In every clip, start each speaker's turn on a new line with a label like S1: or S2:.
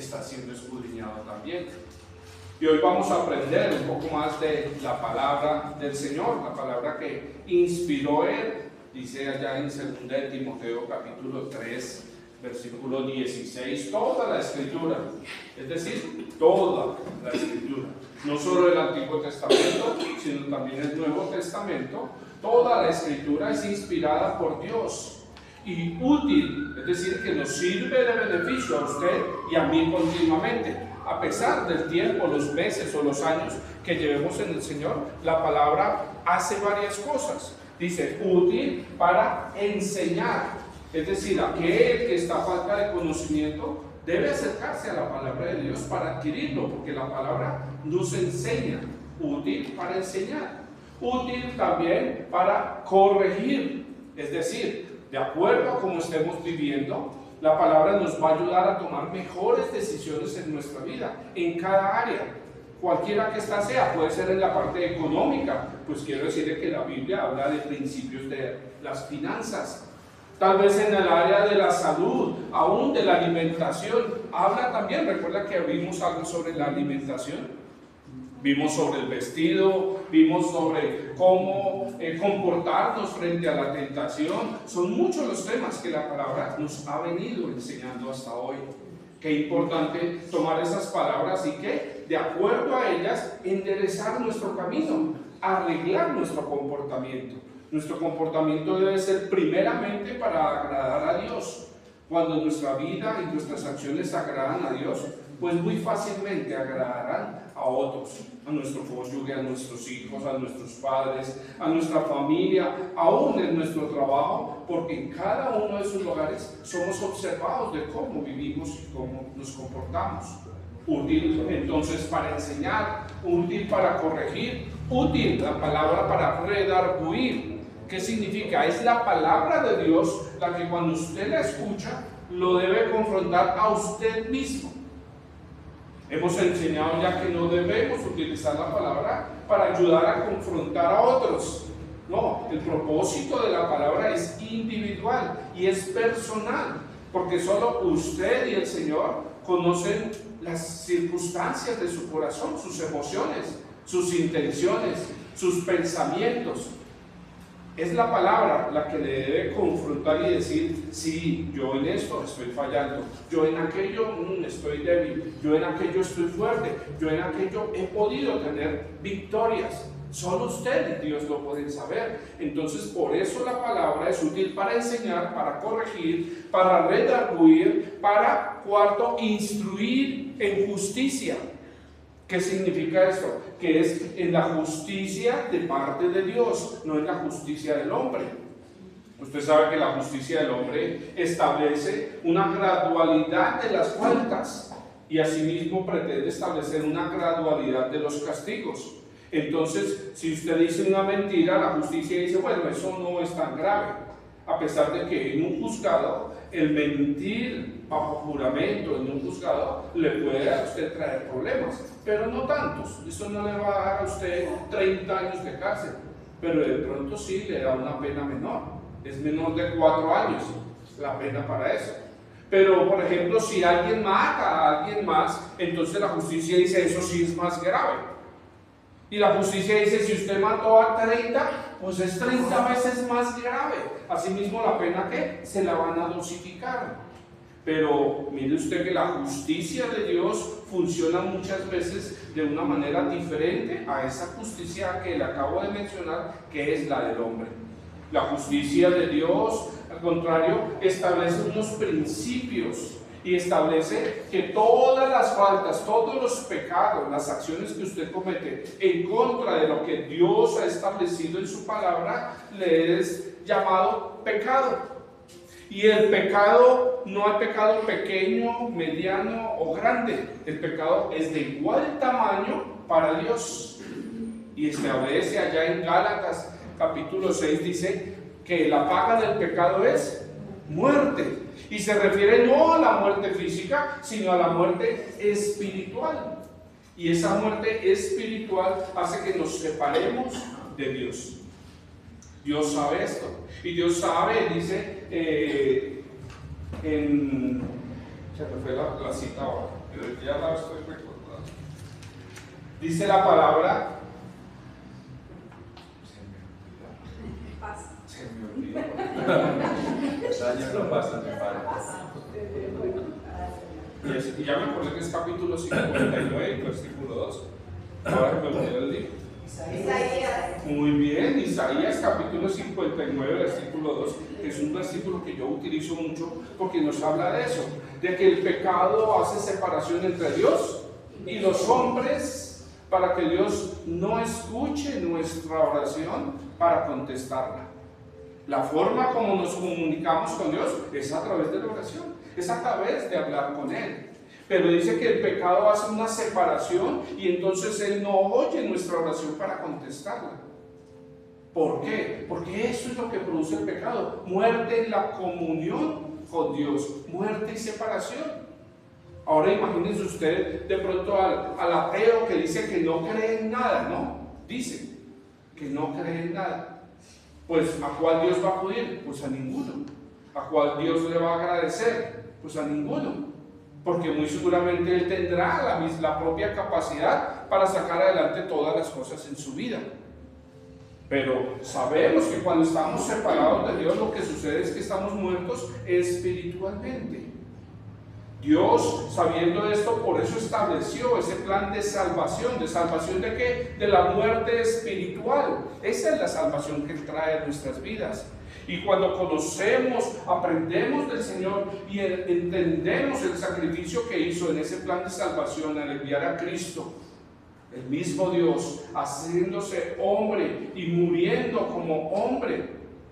S1: está siendo escudriñado también. Y hoy vamos a aprender un poco más de la palabra del Señor, la palabra que inspiró Él. Dice allá en 2 de Timoteo capítulo 3, versículo 16, toda la Escritura, es decir, toda la Escritura, no solo el Antiguo Testamento, sino también el Nuevo Testamento, toda la Escritura es inspirada por Dios y útil, es decir, que nos sirve de beneficio a usted y a mí continuamente. A pesar del tiempo, los meses o los años que llevemos en el Señor, la palabra hace varias cosas. Dice, útil para enseñar. Es decir, aquel que está a falta de conocimiento debe acercarse a la palabra de Dios para adquirirlo, porque la palabra nos enseña. Útil para enseñar. Útil también para corregir. Es decir, de acuerdo a cómo estemos viviendo, la palabra nos va a ayudar a tomar mejores decisiones en nuestra vida, en cada área. Cualquiera que ésta sea, puede ser en la parte económica, pues quiero decirle que la Biblia habla de principios de las finanzas. Tal vez en el área de la salud, aún de la alimentación, habla también. Recuerda que vimos algo sobre la alimentación. Vimos sobre el vestido, vimos sobre cómo comportarnos frente a la tentación. Son muchos los temas que la palabra nos ha venido enseñando hasta hoy. Qué importante tomar esas palabras y que, de acuerdo a ellas, enderezar nuestro camino, arreglar nuestro comportamiento. Nuestro comportamiento debe ser primeramente para agradar a Dios. Cuando nuestra vida y nuestras acciones agradan a Dios, pues muy fácilmente agradarán a otros, a nuestro cónyuge, a nuestros hijos, a nuestros padres, a nuestra familia, aún en nuestro trabajo, porque en cada uno de esos lugares somos observados de cómo vivimos y cómo nos comportamos. Útil entonces para enseñar, útil para corregir, útil la palabra para redarguir. ¿Qué significa? Es la palabra de Dios la que cuando usted la escucha lo debe confrontar a usted mismo. Hemos enseñado ya que no debemos utilizar la palabra para ayudar a confrontar a otros. No, el propósito de la palabra es individual y es personal, porque solo usted y el Señor conocen las circunstancias de su corazón, sus emociones, sus intenciones, sus pensamientos. Es la palabra la que le debe confrontar y decir, sí, yo en esto estoy fallando, yo en aquello estoy débil, yo en aquello estoy fuerte, yo en aquello he podido tener victorias. Solo usted y Dios lo pueden saber. Entonces, por eso la palabra es útil para enseñar, para corregir, para redarguir, para, cuarto, instruir en justicia. ¿Qué significa esto? Que es en la justicia de parte de Dios, no en la justicia del hombre. Usted sabe que la justicia del hombre establece una gradualidad de las faltas y asimismo pretende establecer una gradualidad de los castigos. Entonces, si usted dice una mentira, la justicia dice, bueno, eso no es tan grave. A pesar de que en un juzgado, el mentir bajo juramento en un juzgado le puede a usted traer problemas, pero no tantos. Eso no le va a dar a usted 30 años de cárcel, pero de pronto sí le da una pena menor. Es menor de 4 años la pena para eso. Pero, por ejemplo, si alguien mata a alguien más, entonces la justicia dice, eso sí es más grave. Y la justicia dice, si usted mató a 30, pues es 30 veces más grave. Asimismo, la pena que se la van a dosificar. Pero mire usted que la justicia de Dios funciona muchas veces de una manera diferente a esa justicia que le acabo de mencionar, que es la del hombre. La justicia de Dios, al contrario, establece unos principios y establece que todas las faltas, todos los pecados, las acciones que usted comete en contra de lo que Dios ha establecido en su palabra, le es llamado pecado. Y el pecado, no hay pecado pequeño, mediano o grande. El pecado es de igual tamaño para Dios. Y establece allá en Gálatas capítulo 6, dice que la paga del pecado es muerte. Y se refiere no a la muerte física, sino a la muerte espiritual. Y esa muerte espiritual hace que nos separemos de Dios. Dios sabe esto. Y Dios sabe, dice en Se me fue la cita ahora, pero ya la estoy recordando. Dice la palabra, se me olvidó.
S2: Los años no pasan de par.
S1: Y ya me acordé que es capítulo 59, versículo 2. Ahora me olvidé el libro.
S3: Isaías.
S1: Muy bien, Isaías capítulo 59, versículo 2, que es un versículo que yo utilizo mucho porque nos habla de eso, de que el pecado hace separación entre Dios y los hombres, para que Dios no escuche nuestra oración para contestarla. La forma como nos comunicamos con Dios es a través de la oración, es a través de hablar con Él. Pero dice que el pecado hace una separación y entonces Él no oye nuestra oración para contestarla. ¿Por qué? Porque eso es lo que produce el pecado: muerte en la comunión con Dios, muerte y separación. Ahora imagínense usted de pronto al ateo que dice que no cree en nada, ¿no? Dice que no cree en nada. Pues ¿a cuál Dios va a acudir? Pues a ninguno. ¿A cuál Dios le va a agradecer? Pues a ninguno. Porque muy seguramente él tendrá la propia capacidad para sacar adelante todas las cosas en su vida. Pero sabemos que cuando estamos separados de Dios, lo que sucede es que estamos muertos espiritualmente. Dios, sabiendo esto, por eso estableció ese plan de salvación. ¿De salvación de qué? De la muerte espiritual. Esa es la salvación que Él trae a nuestras vidas. Y cuando conocemos, aprendemos del Señor y entendemos el sacrificio que hizo en ese plan de salvación al enviar a Cristo, el mismo Dios, haciéndose hombre y muriendo como hombre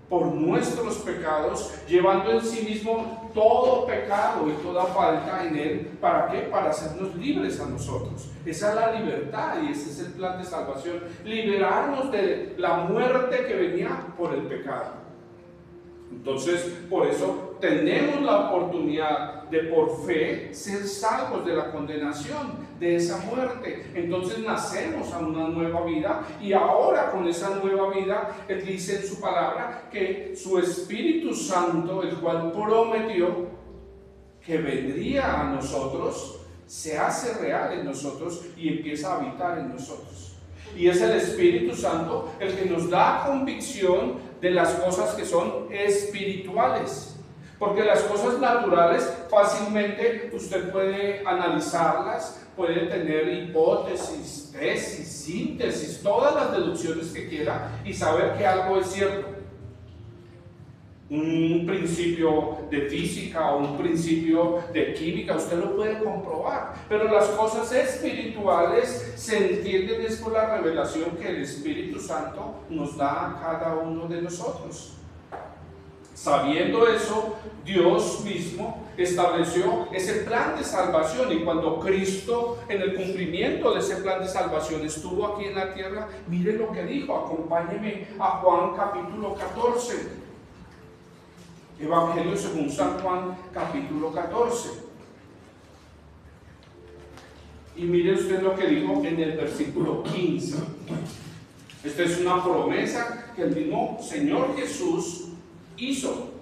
S1: por nuestros pecados, llevando en sí mismo todo pecado y toda falta en Él. ¿Para qué? Para hacernos libres a nosotros. Esa es la libertad y ese es el plan de salvación. Liberarnos de la muerte que venía por el pecado. Entonces, por eso tenemos la oportunidad de por fe ser salvos de la condenación, de esa muerte. Entonces nacemos a una nueva vida y ahora con esa nueva vida Él dice en su palabra que su Espíritu Santo, el cual prometió que vendría a nosotros, se hace real en nosotros y empieza a habitar en nosotros. Y es el Espíritu Santo el que nos da convicción de las cosas que son espirituales. Porque las cosas naturales fácilmente usted puede analizarlas, puede tener hipótesis, tesis, síntesis, todas las deducciones que quiera y saber que algo es cierto. Un principio de física o un principio de química, usted lo puede comprobar, pero las cosas espirituales se entienden es por la revelación que el Espíritu Santo nos da a cada uno de nosotros. Sabiendo eso, Dios mismo estableció ese plan de salvación, y cuando Cristo, en el cumplimiento de ese plan de salvación, estuvo aquí en la tierra, mire lo que dijo. Acompáñeme a Juan capítulo 14. Evangelio según San Juan, capítulo 14. Y mire usted lo que dijo en el versículo 15. Esta es una promesa que el mismo Señor Jesús hizo.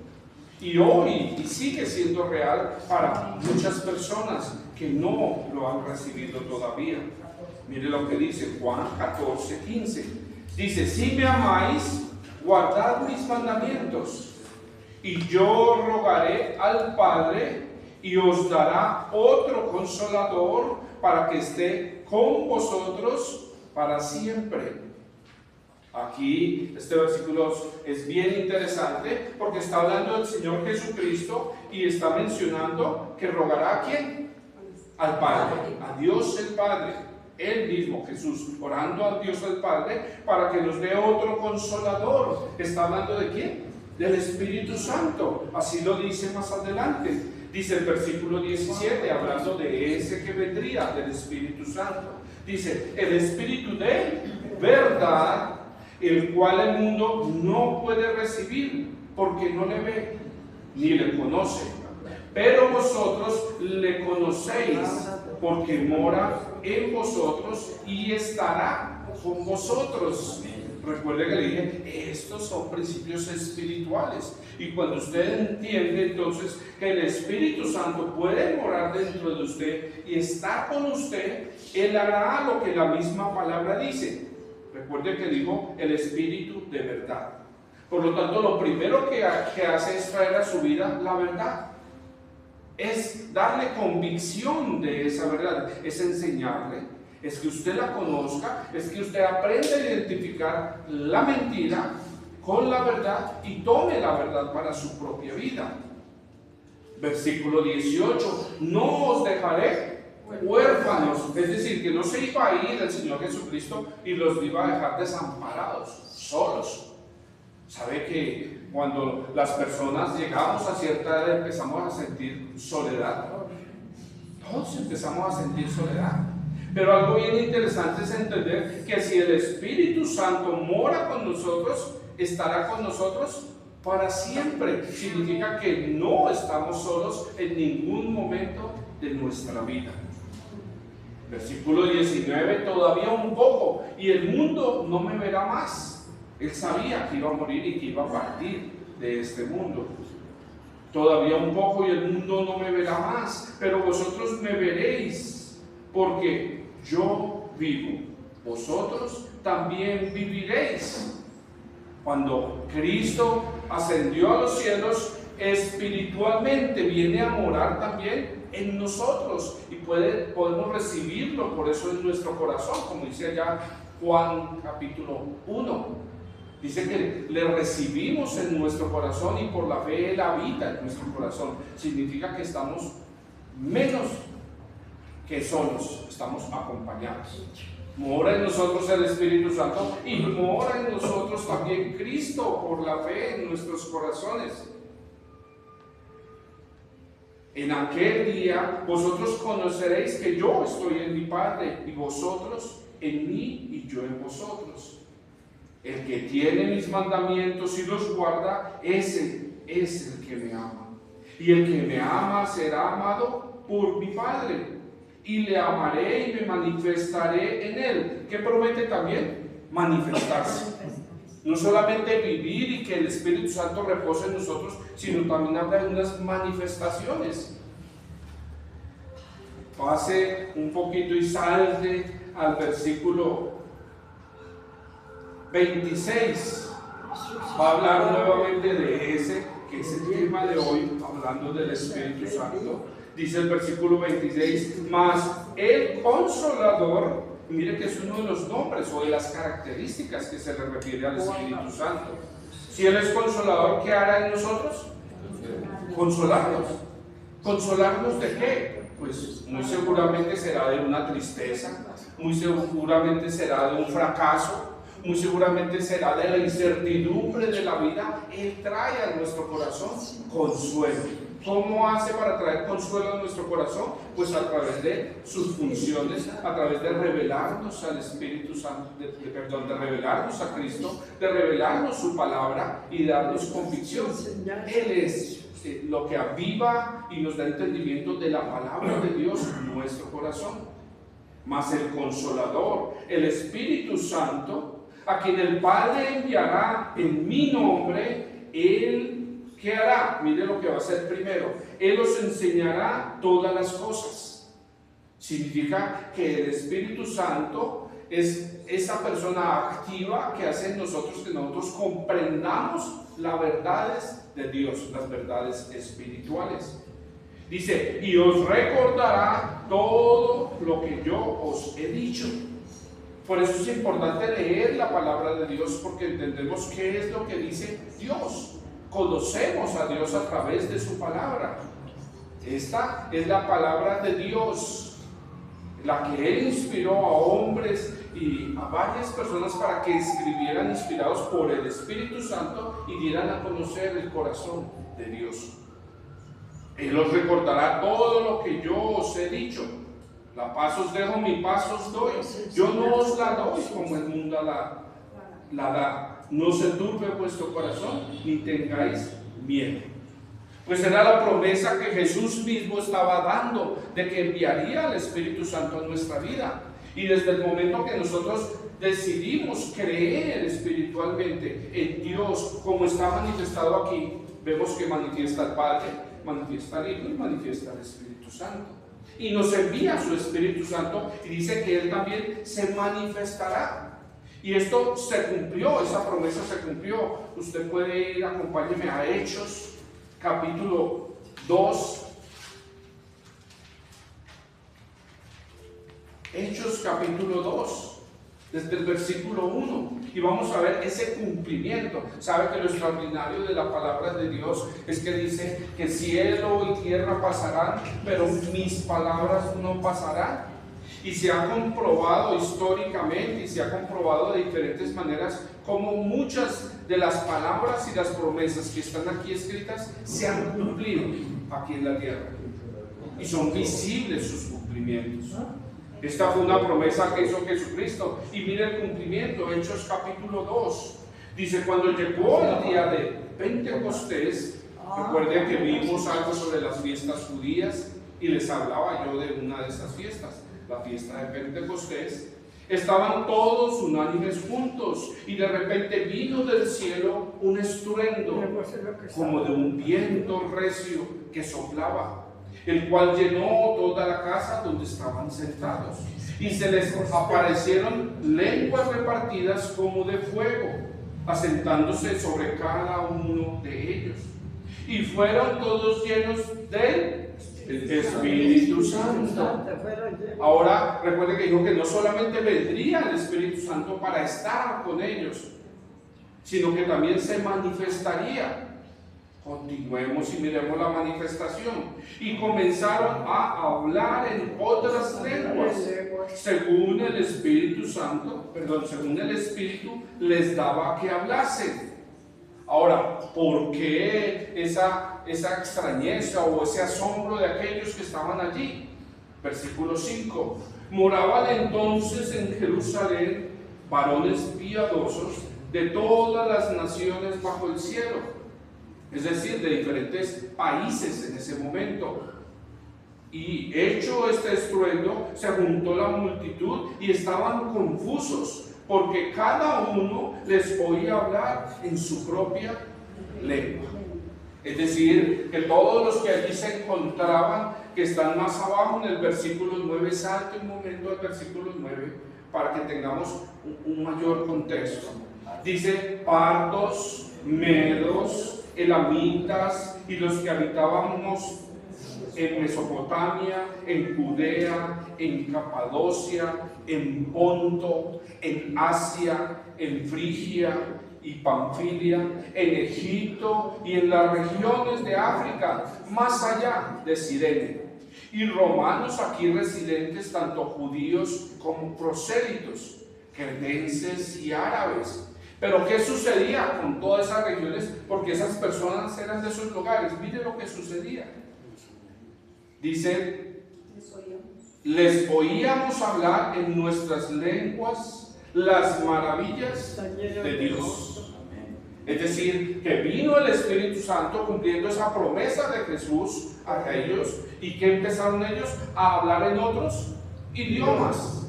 S1: Y hoy y sigue siendo real para muchas personas que no lo han recibido todavía. Mire lo que dice Juan 14, 15. Dice: si me amáis, guardad mis mandamientos. Y yo rogaré al Padre y os dará otro consolador para que esté con vosotros para siempre. Aquí este versículo es bien interesante porque está hablando del Señor Jesucristo y está mencionando que rogará ¿a quién? Al Padre, a Dios el Padre. Él mismo, Jesús, orando a Dios el Padre para que nos dé otro consolador. ¿Está hablando de quién? Del Espíritu Santo. Así lo dice más adelante. Dice el versículo 17, hablando de ese que vendría, del Espíritu Santo. Dice: el Espíritu de verdad, el cual el mundo no puede recibir, porque no le ve ni le conoce. Pero vosotros le conocéis, porque mora en vosotros y estará con vosotros. Recuerde que le dije, estos son principios espirituales. Y cuando usted entiende entonces que el Espíritu Santo puede morar dentro de usted y estar con usted, Él hará lo que la misma palabra dice. Recuerde que dijo el Espíritu de verdad. Por lo tanto, lo primero que hace es traer a su vida la verdad. Es darle convicción de esa verdad, es enseñarle, es que usted la conozca, es que usted aprenda a identificar la mentira con la verdad y tome la verdad para su propia vida. Versículo 18, no os dejaré huérfanos, es decir, que no se iba a ir el Señor Jesucristo y los iba a dejar desamparados, solos. ¿Sabe que cuando las personas llegamos a cierta edad empezamos a sentir soledad? Todos empezamos a sentir soledad. Pero algo bien interesante es entender que si el Espíritu Santo mora con nosotros, estará con nosotros para siempre. Significa que no estamos solos en ningún momento de nuestra vida. Versículo 19, todavía un poco y el mundo no me verá más. Él sabía que iba a morir y que iba a partir de este mundo. Todavía un poco y el mundo no me verá más, pero vosotros me veréis, porque yo vivo. Vosotros también viviréis. Cuando Cristo ascendió a los cielos, espiritualmente viene a morar también en nosotros y podemos recibirlo, por eso en nuestro corazón, como dice allá Juan capítulo 1. Dice que le recibimos en nuestro corazón y por la fe Él habita en nuestro corazón. Significa que estamos menos que solos, estamos acompañados. Mora en nosotros el Espíritu Santo y mora en nosotros también Cristo por la fe en nuestros corazones. En aquel día vosotros conoceréis que yo estoy en mi Padre y vosotros en mí y yo en vosotros. El que tiene mis mandamientos y los guarda, ese es el que me ama. Y el que me ama será amado por mi Padre. Y le amaré y me manifestaré en él. ¿Qué promete también? Manifestarse. No solamente vivir y que el Espíritu Santo repose en nosotros, sino también habla de unas manifestaciones. Pase un poquito y salte al versículo 26. Va a hablar nuevamente de ese, que es el tema de hoy, hablando del Espíritu Santo. Dice el versículo 26, mas el Consolador, mire que es uno de los nombres o de las características que se le refiere al Espíritu Santo. Si Él es Consolador, ¿qué hará en nosotros? Consolarnos. ¿Consolarnos de qué? Pues muy seguramente será de una tristeza, muy seguramente será de un fracaso, muy seguramente será de la incertidumbre de la vida. Él trae a nuestro corazón consuelo. ¿Cómo hace para traer consuelo a nuestro corazón? Pues a través de sus funciones, a través de revelarnos al Espíritu Santo, de revelarnos a Cristo, de revelarnos su palabra y darnos convicción. Él es lo que aviva y nos da entendimiento de la palabra de Dios en nuestro corazón. Mas el Consolador, el Espíritu Santo, a quien el Padre enviará en mi nombre, Él, ¿qué hará? Mire lo que va a hacer primero. Él os enseñará todas las cosas. Significa que el Espíritu Santo es esa persona activa que hace en nosotros que nosotros comprendamos las verdades de Dios, las verdades espirituales. Dice, y os recordará todo lo que yo os he dicho. Por eso es importante leer la palabra de Dios, porque entendemos qué es lo que dice Dios. Conocemos a Dios a través de su palabra. Esta es la palabra de Dios, la que Él inspiró a hombres y a varias personas para que escribieran inspirados por el Espíritu Santo y dieran a conocer el corazón de Dios. Él os recordará todo lo que yo os he dicho. La paz os dejo, mi paz os doy. Yo no os la doy como el mundo la da. No se turbe vuestro corazón, ni tengáis miedo. Pues era la promesa que Jesús mismo estaba dando de que enviaría al Espíritu Santo a nuestra vida. Y desde el momento que nosotros decidimos creer espiritualmente en Dios como está manifestado aquí, vemos que manifiesta el Padre, manifiesta el Hijo y manifiesta el Espíritu Santo. Y nos envía su Espíritu Santo y dice que Él también se manifestará. Y esto se cumplió, esa promesa se cumplió. Usted puede ir, acompáñeme a Hechos, capítulo 2. Hechos, capítulo 2, desde el versículo 1. Y vamos a ver ese cumplimiento. Sabe que lo extraordinario de la palabra de Dios es que dice que cielo y tierra pasarán, pero mis palabras no pasarán. Y se ha comprobado históricamente y se ha comprobado de diferentes maneras cómo muchas de las palabras y las promesas que están aquí escritas se han cumplido aquí en la tierra. Y son visibles sus cumplimientos. Esta fue una promesa que hizo Jesucristo. Y mire el cumplimiento, Hechos capítulo 2. Dice, cuando llegó el día de Pentecostés, recuerden que vimos algo sobre las fiestas judías y les hablaba yo de una de esas fiestas, la fiesta de Pentecostés. Estaban todos unánimes juntos y de repente vino del cielo un estruendo como de un viento recio que soplaba, el cual llenó toda la casa donde estaban sentados. Y se les aparecieron lenguas repartidas como de fuego, asentándose sobre cada uno de ellos. Y fueron todos llenos del Espíritu Santo. Ahora recuerde que dijo que no solamente vendría el Espíritu Santo para estar con ellos, sino que también se manifestaría. Continuemos y miremos la manifestación. Y comenzaron a hablar en otras lenguas, según el Espíritu Santo, según el Espíritu les daba que hablasen. Ahora, ¿por qué esa extrañeza o ese asombro de aquellos que estaban allí? Versículo 5. Moraban entonces en Jerusalén varones piadosos de todas las naciones bajo el cielo, es decir, de diferentes países en ese momento. Y hecho este estruendo, se juntó la multitud y estaban confusos, porque cada uno les oía hablar en su propia lengua. Es decir, que todos los que allí se encontraban, que están más abajo en el versículo 9, salte un momento al versículo 9 para que tengamos un mayor contexto. Dice, partos, medos, elamitas y los que habitábamos en Mesopotamia, en Judea, en Capadocia, en Ponto, en Asia, en Frigia y Panfilia, en Egipto y en las regiones de África, más allá de Cirene, y romanos aquí residentes, tanto judíos como prosélitos, cretenses y árabes. Pero ¿qué sucedía con todas esas regiones? Porque esas personas eran de esos lugares. Mire lo que sucedía. Dice, les oíamos hablar en nuestras lenguas las maravillas de Dios. Es decir, que vino el Espíritu Santo cumpliendo esa promesa de Jesús a ellos. ¿Y que empezaron ellos? A hablar en otros idiomas,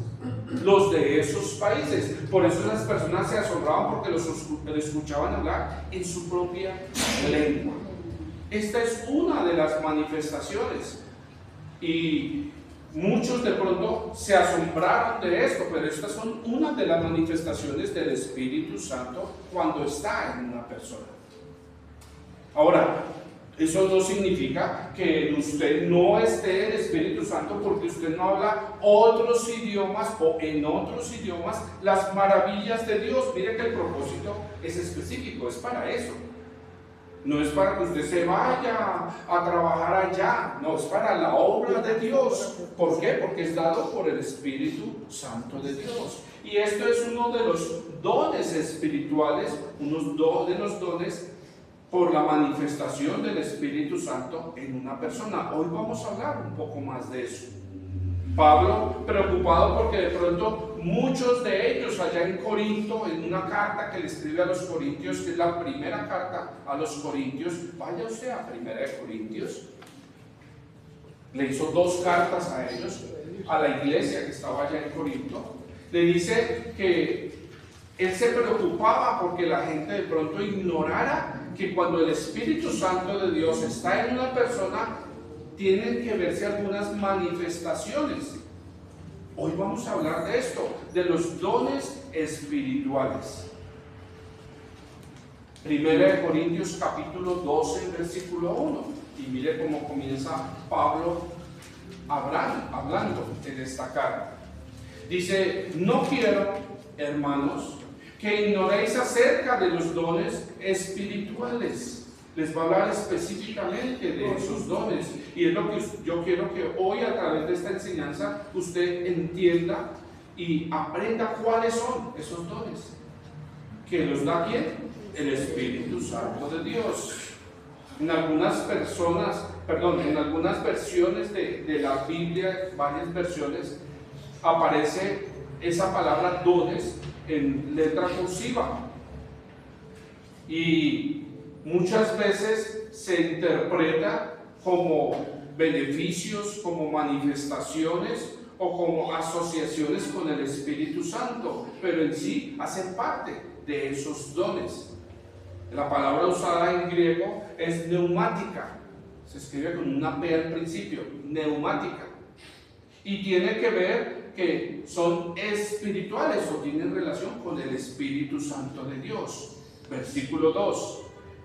S1: los de esos países. Por eso esas personas se asombraban, porque los escuchaban hablar en su propia lengua. Esta es una de las manifestaciones. Y muchos de pronto se asombraron de esto, pero estas son una de las manifestaciones del Espíritu Santo cuando está en una persona. Ahora, eso no significa que usted no esté en el Espíritu Santo porque usted no habla otros idiomas o en otros idiomas las maravillas de Dios. Mire que el propósito es específico, es para eso. No es para que usted se vaya a trabajar allá, no, es para la obra de Dios. ¿Por qué? Porque es dado por el Espíritu Santo de Dios. Y esto es uno de los dones espirituales, uno de los dones por la manifestación del Espíritu Santo en una persona. Hoy vamos a hablar un poco más de eso. Pablo, preocupado porque de pronto muchos de ellos allá en Corinto, en una carta que le escribe a los Corintios, que es la primera carta a los Corintios, vaya usted a Primera de Corintios, le hizo 2 cartas a ellos, a la iglesia que estaba allá en Corinto, le dice que él se preocupaba porque la gente de pronto ignorara que cuando el Espíritu Santo de Dios está en una persona, tienen que verse algunas manifestaciones. Hoy vamos a hablar de esto, de los dones espirituales. 1 Corintios capítulo 12, versículo 1. Y mire cómo comienza Pablo hablando en esta carta. Dice: no quiero, hermanos, que ignoréis acerca de los dones espirituales. Les va a hablar específicamente de esos dones. Y es lo que yo quiero que hoy, a través de esta enseñanza, usted entienda y aprenda cuáles son esos dones. ¿Que los da quién? El Espíritu Santo de Dios. En algunas versiones de la Biblia, varias versiones, aparece esa palabra dones en letra cursiva. Y muchas veces se interpreta como beneficios, como manifestaciones o como asociaciones con el Espíritu Santo, pero en sí hacen parte de esos dones. La palabra usada en griego es neumática, se escribe con una P al principio, neumática, y tiene que ver que son espirituales o tienen relación con el Espíritu Santo de Dios. Versículo 2,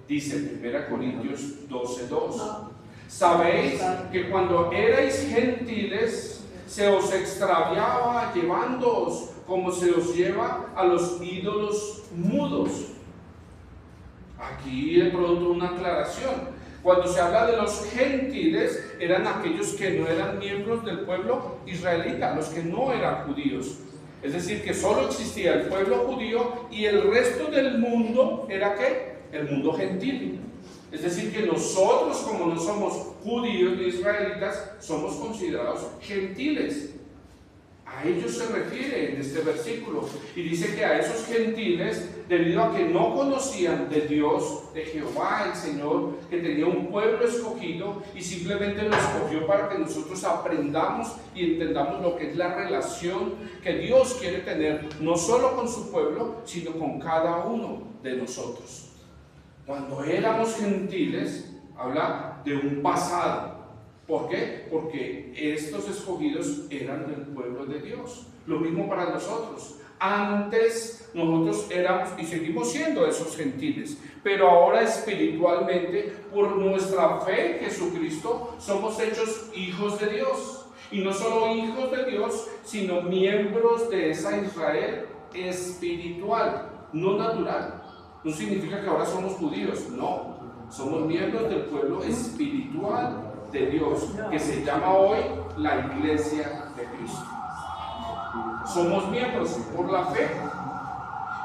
S1: dice 1 Corintios 12:2: sabéis que cuando erais gentiles se os extraviaba llevándoos como se os lleva a los ídolos mudos. Aquí de pronto una aclaración. Cuando se habla de los gentiles, eran aquellos que no eran miembros del pueblo israelita, los que no eran judíos. Es decir, que solo existía el pueblo judío y el resto del mundo era ¿qué? El mundo gentil. Es decir, que nosotros, como no somos judíos ni israelitas, somos considerados gentiles. A ellos se refiere en este versículo, y dice que a esos gentiles, debido a que no conocían de Dios, de Jehová el Señor, que tenía un pueblo escogido y simplemente lo escogió para que nosotros aprendamos y entendamos lo que es la relación que Dios quiere tener, no solo con su pueblo, sino con cada uno de nosotros. Cuando éramos gentiles, habla de un pasado. ¿Por qué? Porque estos escogidos eran del pueblo de Dios. Lo mismo para nosotros. Antes nosotros éramos y seguimos siendo esos gentiles, pero ahora espiritualmente, por nuestra fe en Jesucristo, somos hechos hijos de Dios. Y no solo hijos de Dios, sino miembros de esa Israel espiritual, no natural. No significa que ahora somos judíos, no. Somos miembros del pueblo espiritual de Dios, que se llama hoy la Iglesia de Cristo. Somos miembros por la fe.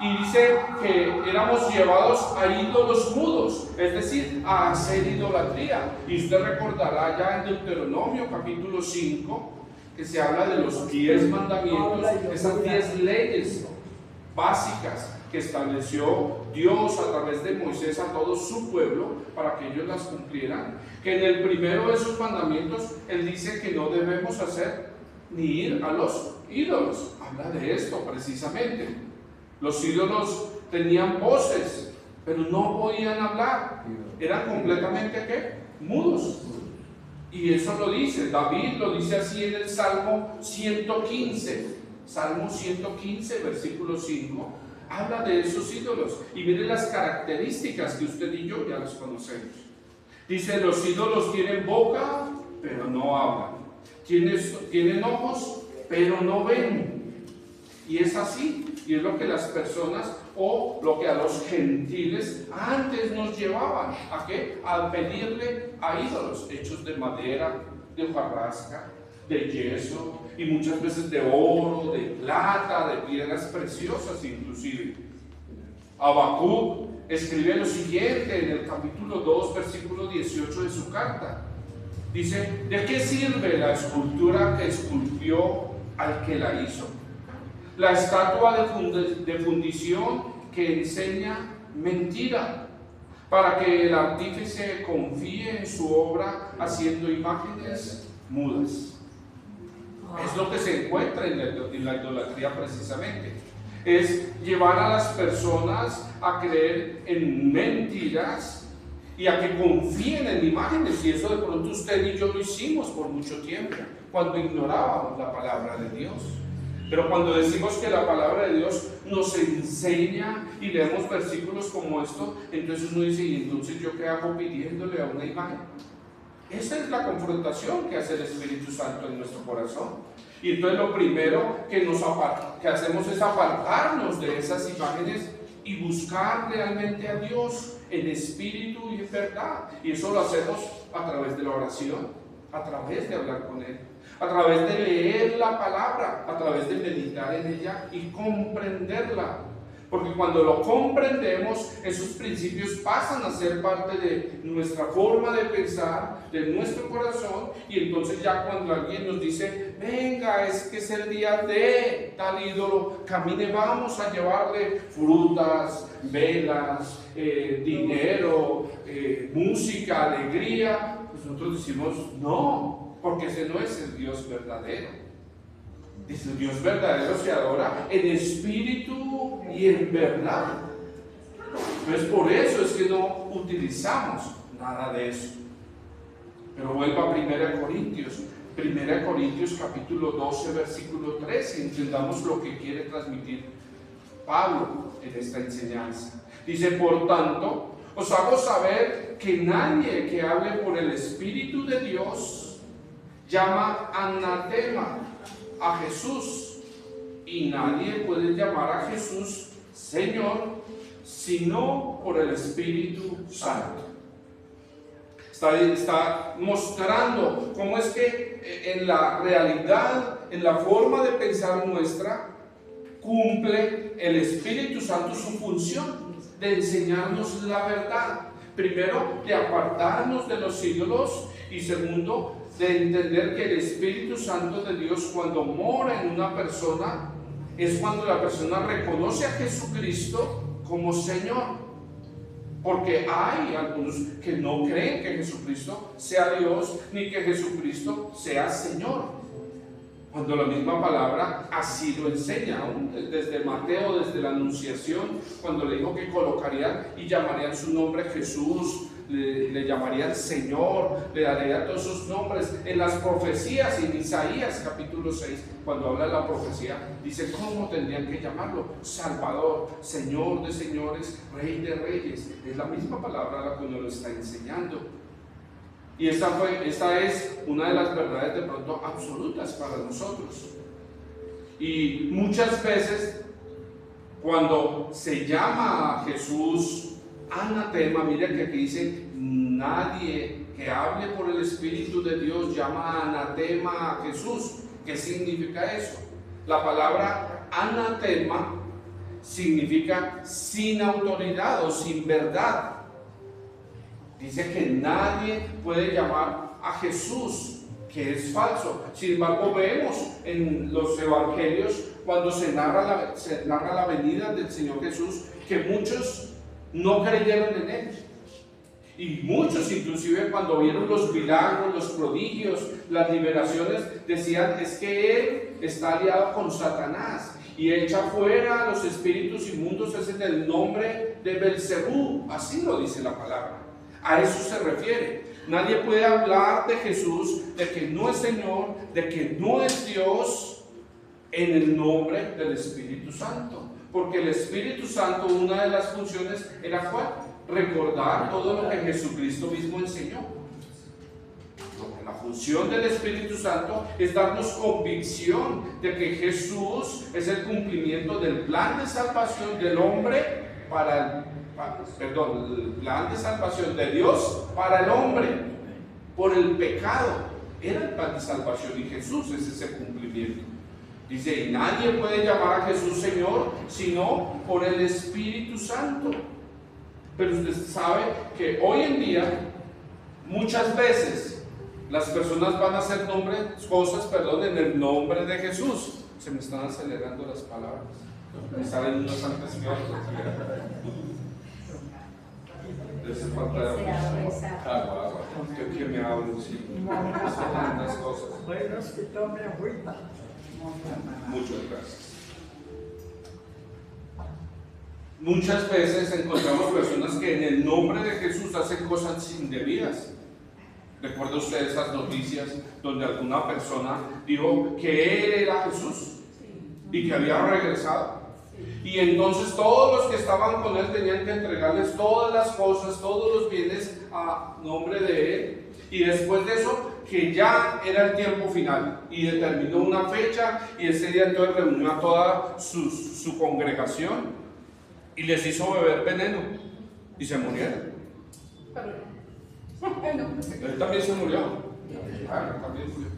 S1: Y dice que éramos llevados a ídolos mudos, es decir, a hacer idolatría. Y usted recordará ya en Deuteronomio capítulo 5, que se habla de los 10 mandamientos, esas 10 leyes básicas que estableció Dios a través de Moisés a todo su pueblo para que ellos las cumplieran. Que en el primero de sus mandamientos Él dice que no debemos hacer ni ir a los ídolos. Habla de esto precisamente. Los ídolos tenían voces, pero no podían hablar. Eran completamente ¿qué? Mudos. Y eso lo dice, David lo dice así en el Salmo 115. Salmo 115, versículo 5. Habla de esos ídolos y mire las características que usted y yo ya las conocemos. Dice: los ídolos tienen boca, pero no hablan. Tienen ojos, pero no ven. Y es así, y es lo que las personas o lo que a los gentiles antes nos llevaban. ¿A qué? A pedirle a ídolos hechos de madera, de hojarasca, de yeso, y muchas veces de oro, de plata, de piedras preciosas inclusive. Habacuc escribe lo siguiente en el capítulo 2, versículo 18 de su carta. Dice: ¿de qué sirve la escultura que esculpió al que la hizo? La estatua de fundición que enseña mentira, para que el artífice confíe en su obra haciendo imágenes mudas. Es lo que se encuentra en la idolatría precisamente. Es llevar a las personas a creer en mentiras y a que confíen en imágenes. Y eso de pronto usted y yo lo hicimos por mucho tiempo, cuando ignorábamos la palabra de Dios. Pero cuando decimos que la palabra de Dios nos enseña y leemos versículos como esto, entonces uno dice, ¿y entonces yo qué hago pidiéndole a una imagen? Esa es la confrontación que hace el Espíritu Santo en nuestro corazón. Y entonces lo primero que hacemos es apartarnos de esas imágenes y buscar realmente a Dios en espíritu y en verdad. Y eso lo hacemos a través de la oración, a través de hablar con Él, a través de leer la palabra, a través de meditar en ella y comprenderla. Porque cuando lo comprendemos, esos principios pasan a ser parte de nuestra forma de pensar, de nuestro corazón, y entonces ya cuando alguien nos dice, venga, es que es el día de tal ídolo, camine, vamos a llevarle frutas, velas, dinero, música, alegría, pues nosotros decimos, no, porque ese no es el Dios verdadero. Dice, el Dios verdadero se adora en espíritu y en verdad. Entonces por eso es que no utilizamos nada de eso. Pero vuelvo a 1 Corintios capítulo 12 versículo 13, y entendamos lo que quiere transmitir Pablo en esta enseñanza. Dice, por tanto, os hago saber que nadie que hable por el Espíritu de Dios llama anatema a Jesús, y nadie puede llamar a Jesús Señor sino por el Espíritu Santo. Está mostrando cómo es que en la realidad, en la forma de pensar nuestra, cumple el Espíritu Santo su función de enseñarnos la verdad. Primero, de apartarnos de los ídolos, y segundo, de entender que el Espíritu Santo de Dios, cuando mora en una persona, es cuando la persona reconoce a Jesucristo como Señor. Porque hay algunos que no creen que Jesucristo sea Dios, ni que Jesucristo sea Señor, cuando la misma palabra así lo enseña, aún desde Mateo, desde la Anunciación, cuando le dijo que colocarían y llamarían su nombre Jesús, le llamarían Señor, le darían todos sus nombres. En las profecías, en Isaías capítulo 6, cuando habla de la profecía, dice cómo tendrían que llamarlo: Salvador, Señor de señores, Rey de reyes. Es la misma palabra la que nos lo está enseñando. Y esta es una de las verdades de pronto absolutas para nosotros. Y muchas veces cuando se llama a Jesús anatema, mira que aquí dice, nadie que hable por el Espíritu de Dios llama anatema a Jesús. ¿Qué significa eso? La palabra anatema significa sin autoridad o sin verdad. Dice que nadie puede llamar a Jesús, que es falso. Sin embargo, vemos en los evangelios, cuando se narra la venida del Señor Jesús, que muchos no creyeron en Él. Y muchos, inclusive cuando vieron los milagros, los prodigios, las liberaciones, decían, es que Él está aliado con Satanás y echa fuera a los espíritus inmundos, es en el nombre de Belcebú. Así lo dice la palabra. A eso se refiere. Nadie puede hablar de Jesús, de que no es Señor, de que no es Dios, en el nombre del Espíritu Santo. Porque el Espíritu Santo, una de las funciones era ¿cuál? Recordar todo lo que Jesucristo mismo enseñó. La función del Espíritu Santo es darnos convicción de que Jesús es el cumplimiento del plan de salvación del hombre el plan de salvación de Dios para el hombre por el pecado. Era el plan de salvación y Jesús es ese cumplimiento. Dice, y nadie puede llamar a Jesús Señor sino por el Espíritu Santo. Pero usted sabe que hoy en día muchas veces las personas van a hacer cosas en el nombre de Jesús. Se me están acelerando las palabras. Me salen unas santas. Esa falta de agua. Que me hablen, sí. Son tantas cosas. Muchas gracias. Muchas veces encontramos personas que en el nombre de Jesús hacen cosas indebidas. ¿Recuerda usted esas noticias donde alguna persona dijo que él era Jesús y que había regresado? Y entonces todos los que estaban con él tenían que entregarles todas las cosas, todos los bienes a nombre de él. Y después de eso, que ya era el tiempo final y determinó una fecha, y ese día entonces reunió a toda su congregación y les hizo beber veneno y se murieron. Él también se murió. Claro, también murió.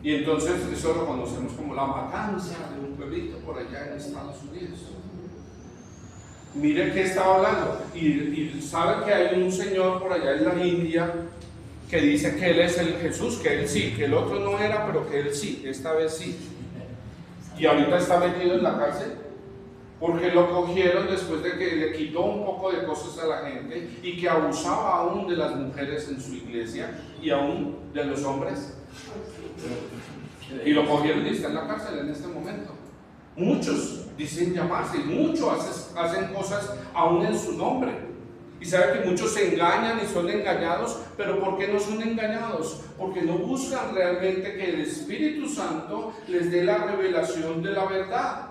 S1: Y entonces eso lo conocemos como la matanza de un pueblito por allá en Estados Unidos. Mire que estaba hablando. Y sabe que hay un señor por allá en la India que dice que él es el Jesús, que él sí, que el otro no era, pero que él sí, esta vez sí. Y ahorita está metido en la cárcel porque lo cogieron después de que le quitó un poco de cosas a la gente y que abusaba aún de las mujeres en su iglesia y aún de los hombres. Y lo cogieron y está en la cárcel en este momento. Muchos dicen llamarse y muchos hacen cosas aún en su nombre. Y sabe que muchos se engañan y son engañados, pero ¿por qué no son engañados? Porque no buscan realmente que el Espíritu Santo les dé la revelación de la verdad.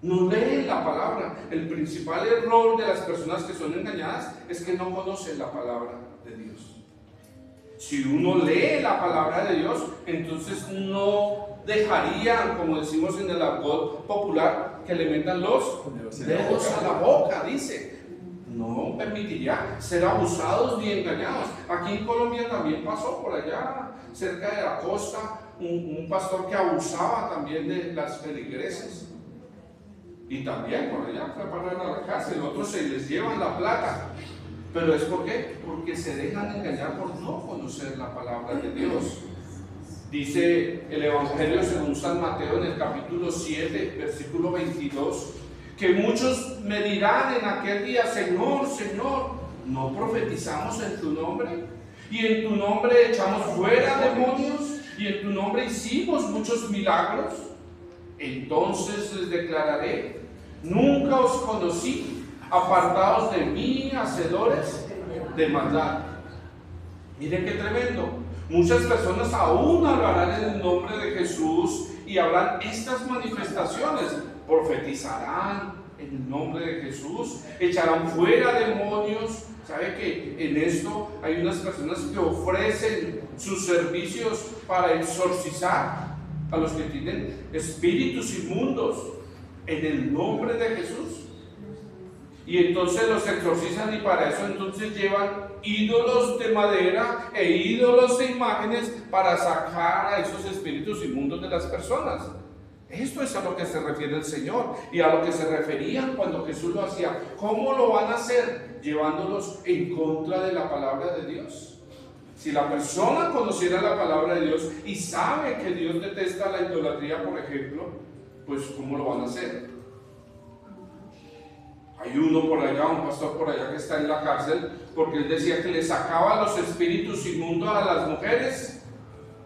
S1: No leen la palabra. El principal error de las personas que son engañadas es que no conocen la palabra de Dios. Si uno lee la palabra de Dios, entonces no dejarían, como decimos en el argot popular, que le metan los dedos a la boca, dice. No permitiría ser abusados ni engañados. Aquí en Colombia también pasó por allá, cerca de la costa, un pastor que abusaba también de las feligreses. Y también por allá fue para la cárcel, otros se les llevan la plata. ¿Pero es por qué? Porque se dejan engañar por no conocer la palabra de Dios. Dice el Evangelio según San Mateo en el capítulo 7, versículo 22, que muchos me dirán en aquel día: Señor, Señor, ¿no profetizamos en tu nombre? Y en tu nombre echamos fuera demonios, y en tu nombre hicimos muchos milagros. Entonces les declararé: nunca os conocí, apartados de mí, hacedores de maldad. Miren qué tremendo. Muchas personas aún hablarán en el nombre de Jesús y habrán estas manifestaciones. Profetizarán en el nombre de Jesús, echarán fuera demonios. ¿Sabe que en esto hay unas personas que ofrecen sus servicios para exorcizar a los que tienen espíritus inmundos en el nombre de Jesús? Y entonces los exorcizan, y para eso entonces llevan ídolos de madera e ídolos de imágenes para sacar a esos espíritus inmundos de las personas. Esto es a lo que se refiere el Señor y a lo que se referían cuando Jesús lo hacía. ¿Cómo lo van a hacer? Llevándolos en contra de la palabra de Dios. Si la persona conociera la palabra de Dios y sabe que Dios detesta la idolatría, por ejemplo, pues ¿cómo lo van a hacer? Hay uno por allá, un pastor por allá que está en la cárcel porque él decía que le sacaba los espíritus inmundos a las mujeres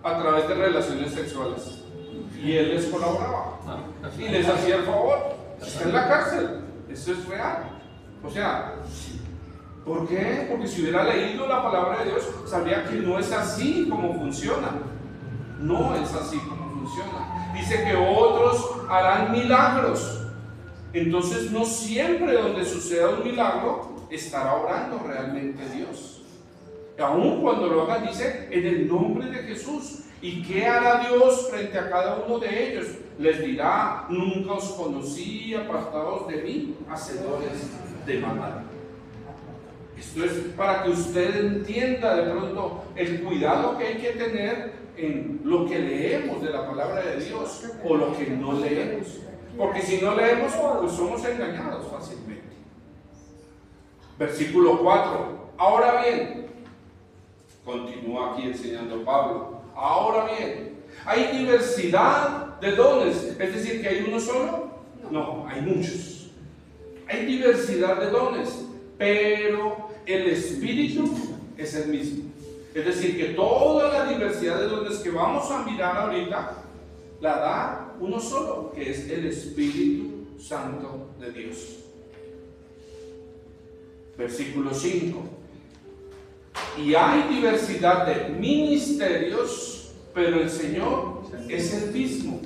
S1: a través de relaciones sexuales. Y él les colaboraba y les hacía el favor. Está en la cárcel. Eso es real. O sea, ¿por qué? Porque si hubiera leído la palabra de Dios, sabría que no es así como funciona. No es así como funciona. Dice que otros harán milagros. Entonces no siempre donde suceda un milagro estará orando realmente Dios. Aún cuando lo hagan, dice en el nombre de Jesús. ¿Y qué hará Dios frente a cada uno de ellos? Les dirá: nunca os conocí, apartados de mí, hacedores de maldad. Esto es para que usted entienda de pronto el cuidado que hay que tener en lo que leemos de la palabra de Dios o lo que no leemos. Porque si no leemos, pues somos engañados fácilmente. Versículo 4. Ahora bien, continúa aquí enseñando Pablo. Ahora bien, ¿hay diversidad de dones? ¿Es decir, que hay uno solo? No, hay muchos. Hay diversidad de dones, pero el Espíritu es el mismo. Es decir, que toda la diversidad de dones que vamos a mirar ahorita la da uno solo, que es el Espíritu Santo de Dios. Versículo 5. Y hay diversidad de ministerios, pero el Señor es el mismo.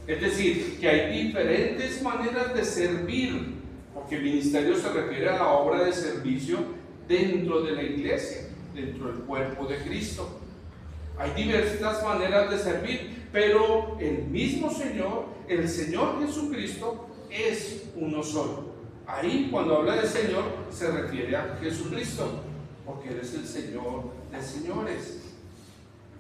S1: Es decir, que hay diferentes maneras de servir, porque ministerio se refiere a la obra de servicio dentro de la iglesia, dentro del cuerpo de Cristo. Hay diversas maneras de servir, pero el mismo Señor, el Señor Jesucristo, es uno solo. Ahí, cuando habla de Señor, se refiere a Jesucristo, porque Él es el Señor de señores.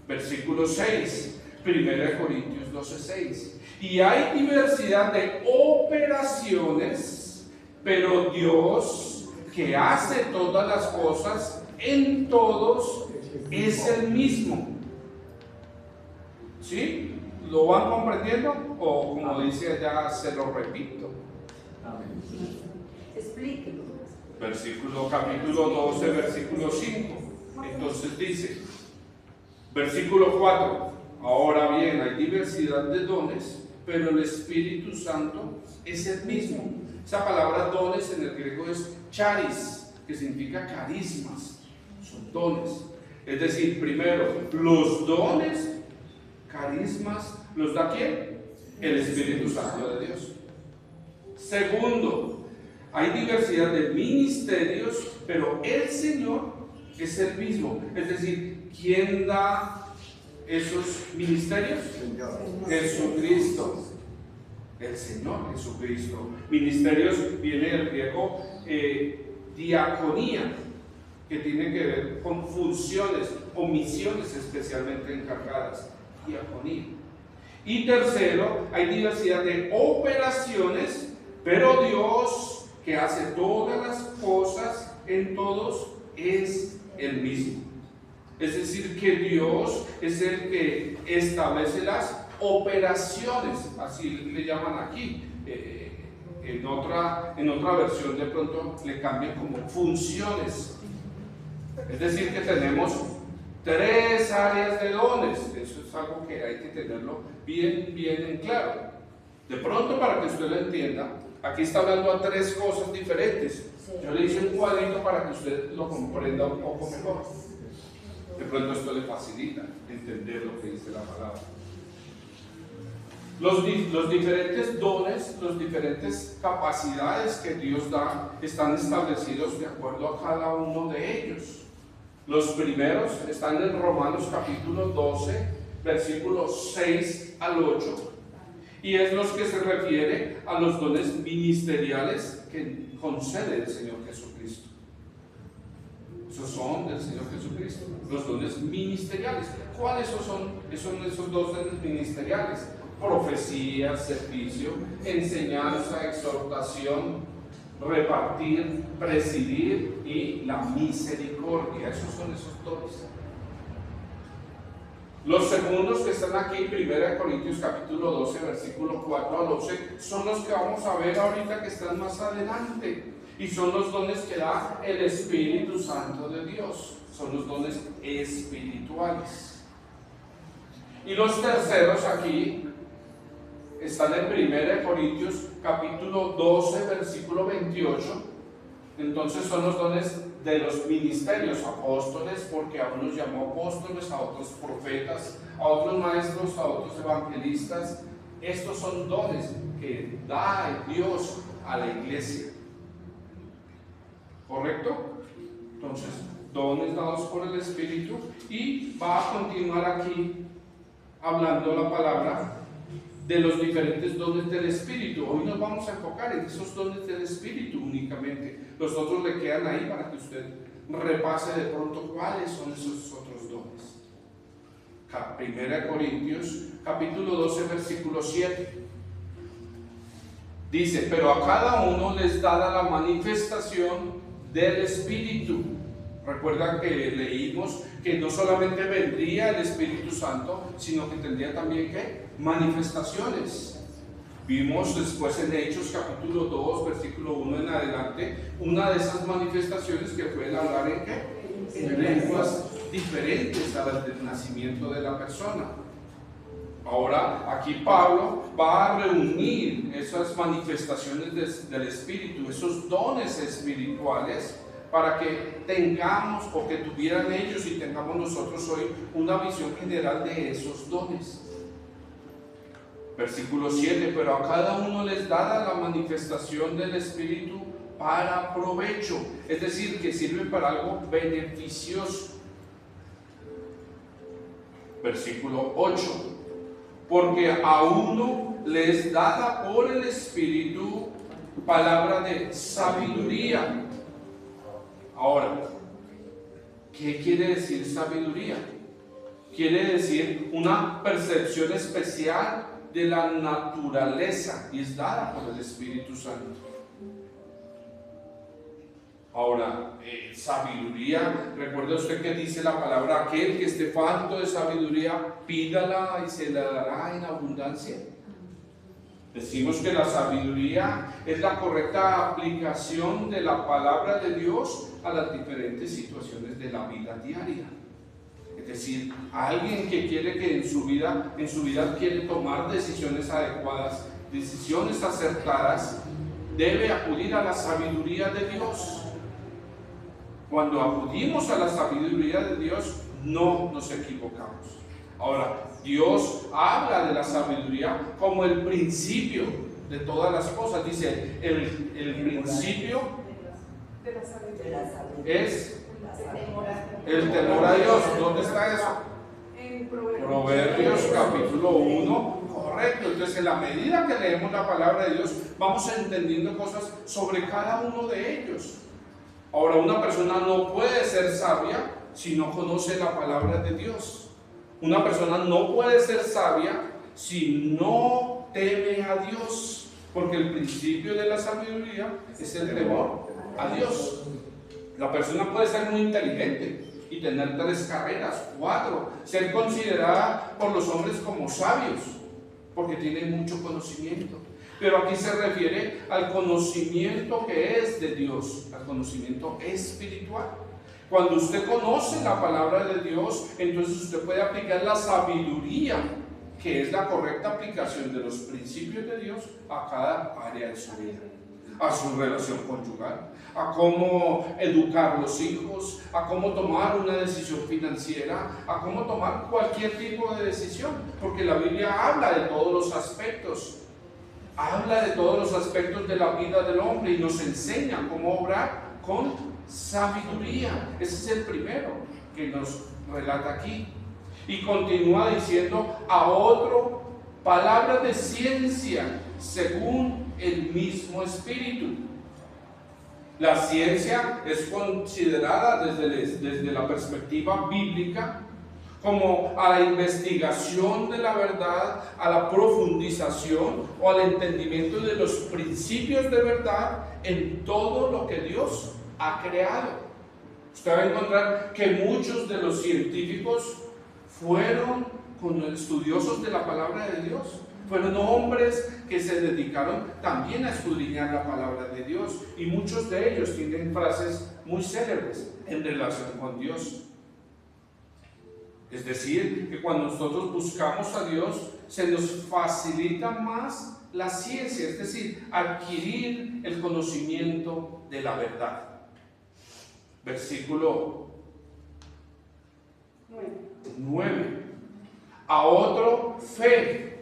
S1: Versículo 6, 1 Corintios 12:6. Y hay diversidad de operaciones, pero Dios, que hace todas las cosas en todos, es el mismo. ¿Sí? ¿Lo van comprendiendo? O como dice allá, se lo repito.
S2: Amén.
S3: Explíquelo.
S1: Capítulo 12, versículo 5. Entonces dice, versículo 4. Ahora bien, hay diversidad de dones, pero el Espíritu Santo es el mismo. Esa palabra dones en el griego es charis, que significa carismas. Son dones. Es decir, primero, los dones, carismas, ¿los da quién? El Espíritu Santo de Dios. Segundo, hay diversidad de ministerios, pero el Señor es el mismo. Es decir, ¿quién da esos ministerios? Jesucristo. El Señor Jesucristo. Ministerios viene del griego diaconía, que tiene que ver con funciones o misiones especialmente encargadas. Diaconía. Y tercero, hay diversidad de operaciones, pero Dios, que hace todas las cosas en todos, es el mismo. Es decir, que Dios es el que establece las operaciones, así le llaman aquí. En otra versión de pronto le cambian como funciones. Es decir, que tenemos 3 áreas de dones. Eso es algo que hay que tenerlo bien en claro. De pronto, para que usted lo entienda, aquí está hablando a 3 cosas diferentes. Yo le hice un cuadrito para que usted lo comprenda un poco mejor. De pronto esto le facilita entender lo que dice la palabra. Los diferentes dones, las diferentes capacidades que Dios da, están establecidos de acuerdo a cada uno de ellos. Los primeros están en Romanos capítulo 12, versículos 6 al 8, y es los que se refiere a los dones ministeriales que concede el Señor Jesucristo. Esos son del Señor Jesucristo, los dones ministeriales. ¿Cuáles son esos dones ministeriales? Profecía, servicio, enseñanza, exhortación, repartir, presidir y la misericordia. Esos son esos dones. Los segundos que están aquí, 1 Corintios capítulo 12, versículo 4 al 11, son los que vamos a ver ahorita, que están más adelante, y son los dones que da el Espíritu Santo de Dios. Son los dones espirituales. Y los terceros aquí están en 1 Corintios capítulo 12, versículo 28. Entonces son los dones de los ministerios, apóstoles, porque a unos llamó apóstoles, a otros profetas, a otros maestros, a otros evangelistas. Estos son dones que da Dios a la iglesia. ¿Correcto? Entonces, dones dados por el Espíritu, y va a continuar aquí hablando la palabra de los diferentes dones del Espíritu. Hoy nos vamos a enfocar en esos dones del Espíritu únicamente. Los otros le quedan ahí para que usted repase de pronto cuáles son esos otros dones. 1 Corintios capítulo 12, versículo 7. Dice: pero a cada uno les dada la manifestación del Espíritu. Recuerda que leímos que no solamente vendría el Espíritu Santo, sino que tendría también ¿qué? Manifestaciones. Vimos después en Hechos capítulo 2, versículo 1 en adelante, una de esas manifestaciones que fue el hablar en qué? En lenguas diferentes a las del nacimiento de la persona. Ahora, aquí Pablo va a reunir esas manifestaciones del Espíritu, esos dones espirituales, para que tengamos, o que tuvieran ellos y tengamos nosotros hoy, una visión general de esos dones. Versículo 7, pero a cada uno les dada la manifestación del Espíritu para provecho, es decir, que sirve para algo beneficioso. Versículo 8, porque a uno les dada por el Espíritu palabra de sabiduría. Ahora, ¿qué quiere decir sabiduría? Quiere decir una percepción especial de la naturaleza, y es dada por el Espíritu Santo. Ahora, sabiduría, recuerda usted que dice la palabra: aquel que esté falto de sabiduría, pídala y se la dará en abundancia. Decimos que la sabiduría es la correcta aplicación de la palabra de Dios a las diferentes situaciones de la vida diaria. Es decir, alguien que quiere que en su vida quiere tomar decisiones adecuadas, decisiones acertadas, debe acudir a la sabiduría de Dios. Cuando acudimos a la sabiduría de Dios, no nos equivocamos. Ahora, Dios habla de la sabiduría como el principio de todas las cosas. Dice, el principio es el temor a Dios. ¿Dónde está eso?
S3: En
S1: Proverbios capítulo 1, correcto. Entonces, en la medida que leemos la palabra de Dios, vamos entendiendo cosas sobre cada uno de ellos. Ahora, una persona no puede ser sabia si no conoce la palabra de Dios. Una persona no puede ser sabia si no teme a Dios, porque el principio de la sabiduría es el temor a Dios. La persona puede ser muy inteligente y tener 3 carreras, 4, ser considerada por los hombres como sabios, porque tiene mucho conocimiento. Pero aquí se refiere al conocimiento que es de Dios, al conocimiento espiritual. Cuando usted conoce la palabra de Dios, entonces usted puede aplicar la sabiduría, que es la correcta aplicación de los principios de Dios a cada área de su vida, a su relación conyugal, a cómo educar a los hijos, a cómo tomar una decisión financiera, a cómo tomar cualquier tipo de decisión, porque la Biblia habla de todos los aspectos. Habla de todos los aspectos de la vida del hombre y nos enseña cómo obrar con sabiduría. Ese es el primero que nos relata aquí. Y continúa diciendo: a otro, palabras de ciencia según el mismo Espíritu. La ciencia es considerada desde la perspectiva bíblica como a la investigación de la verdad, a la profundización o al entendimiento de los principios de verdad en todo lo que Dios ha creado. Usted va a encontrar que muchos de los científicos fueron estudiosos de la palabra de Dios. Fueron hombres que se dedicaron también a escudriñar la palabra de Dios, y muchos de ellos tienen frases muy célebres en relación con Dios. Es decir, que cuando nosotros buscamos a Dios, se nos facilita más la ciencia, es decir, adquirir el conocimiento de la verdad. Versículo 9. A otro, fe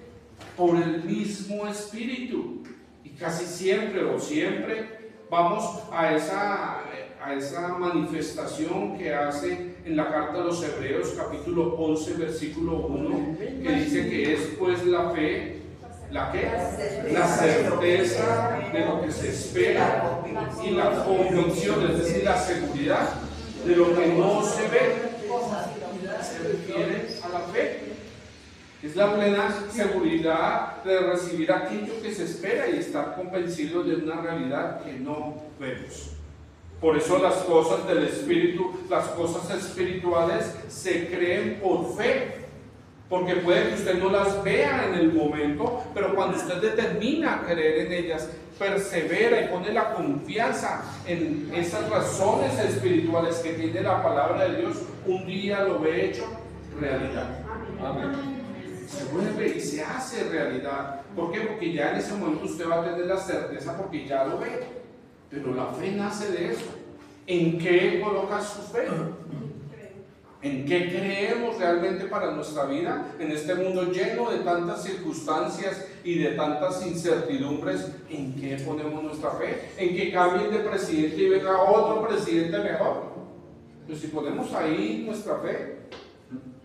S1: por el mismo Espíritu. Y casi siempre o siempre vamos a esa manifestación que hace en la carta a los Hebreos capítulo 11 versículo 1, que dice que es pues la fe, ¿la qué? La certeza de lo que se espera y la convicción, es decir, la seguridad de lo que no se ve. Se refiere a la fe. Es la plena seguridad de recibir aquello que se espera y estar convencido de una realidad que no vemos. Por eso las cosas del Espíritu, las cosas espirituales se creen por fe. Porque puede que usted no las vea en el momento, pero cuando usted determina creer en ellas, persevera y pone la confianza en esas razones espirituales que tiene la palabra de Dios, un día lo ve hecho realidad. Amén. Se vuelve y se hace realidad. ¿Por qué? Porque ya en ese momento usted va a tener la certeza porque ya lo ve. Pero la fe nace de eso. ¿En qué coloca su fe? ¿En qué creemos realmente para nuestra vida? En este mundo lleno de tantas circunstancias y de tantas incertidumbres, ¿en qué ponemos nuestra fe? ¿En que cambien de presidente y venga otro presidente mejor? Pues si ponemos ahí nuestra fe,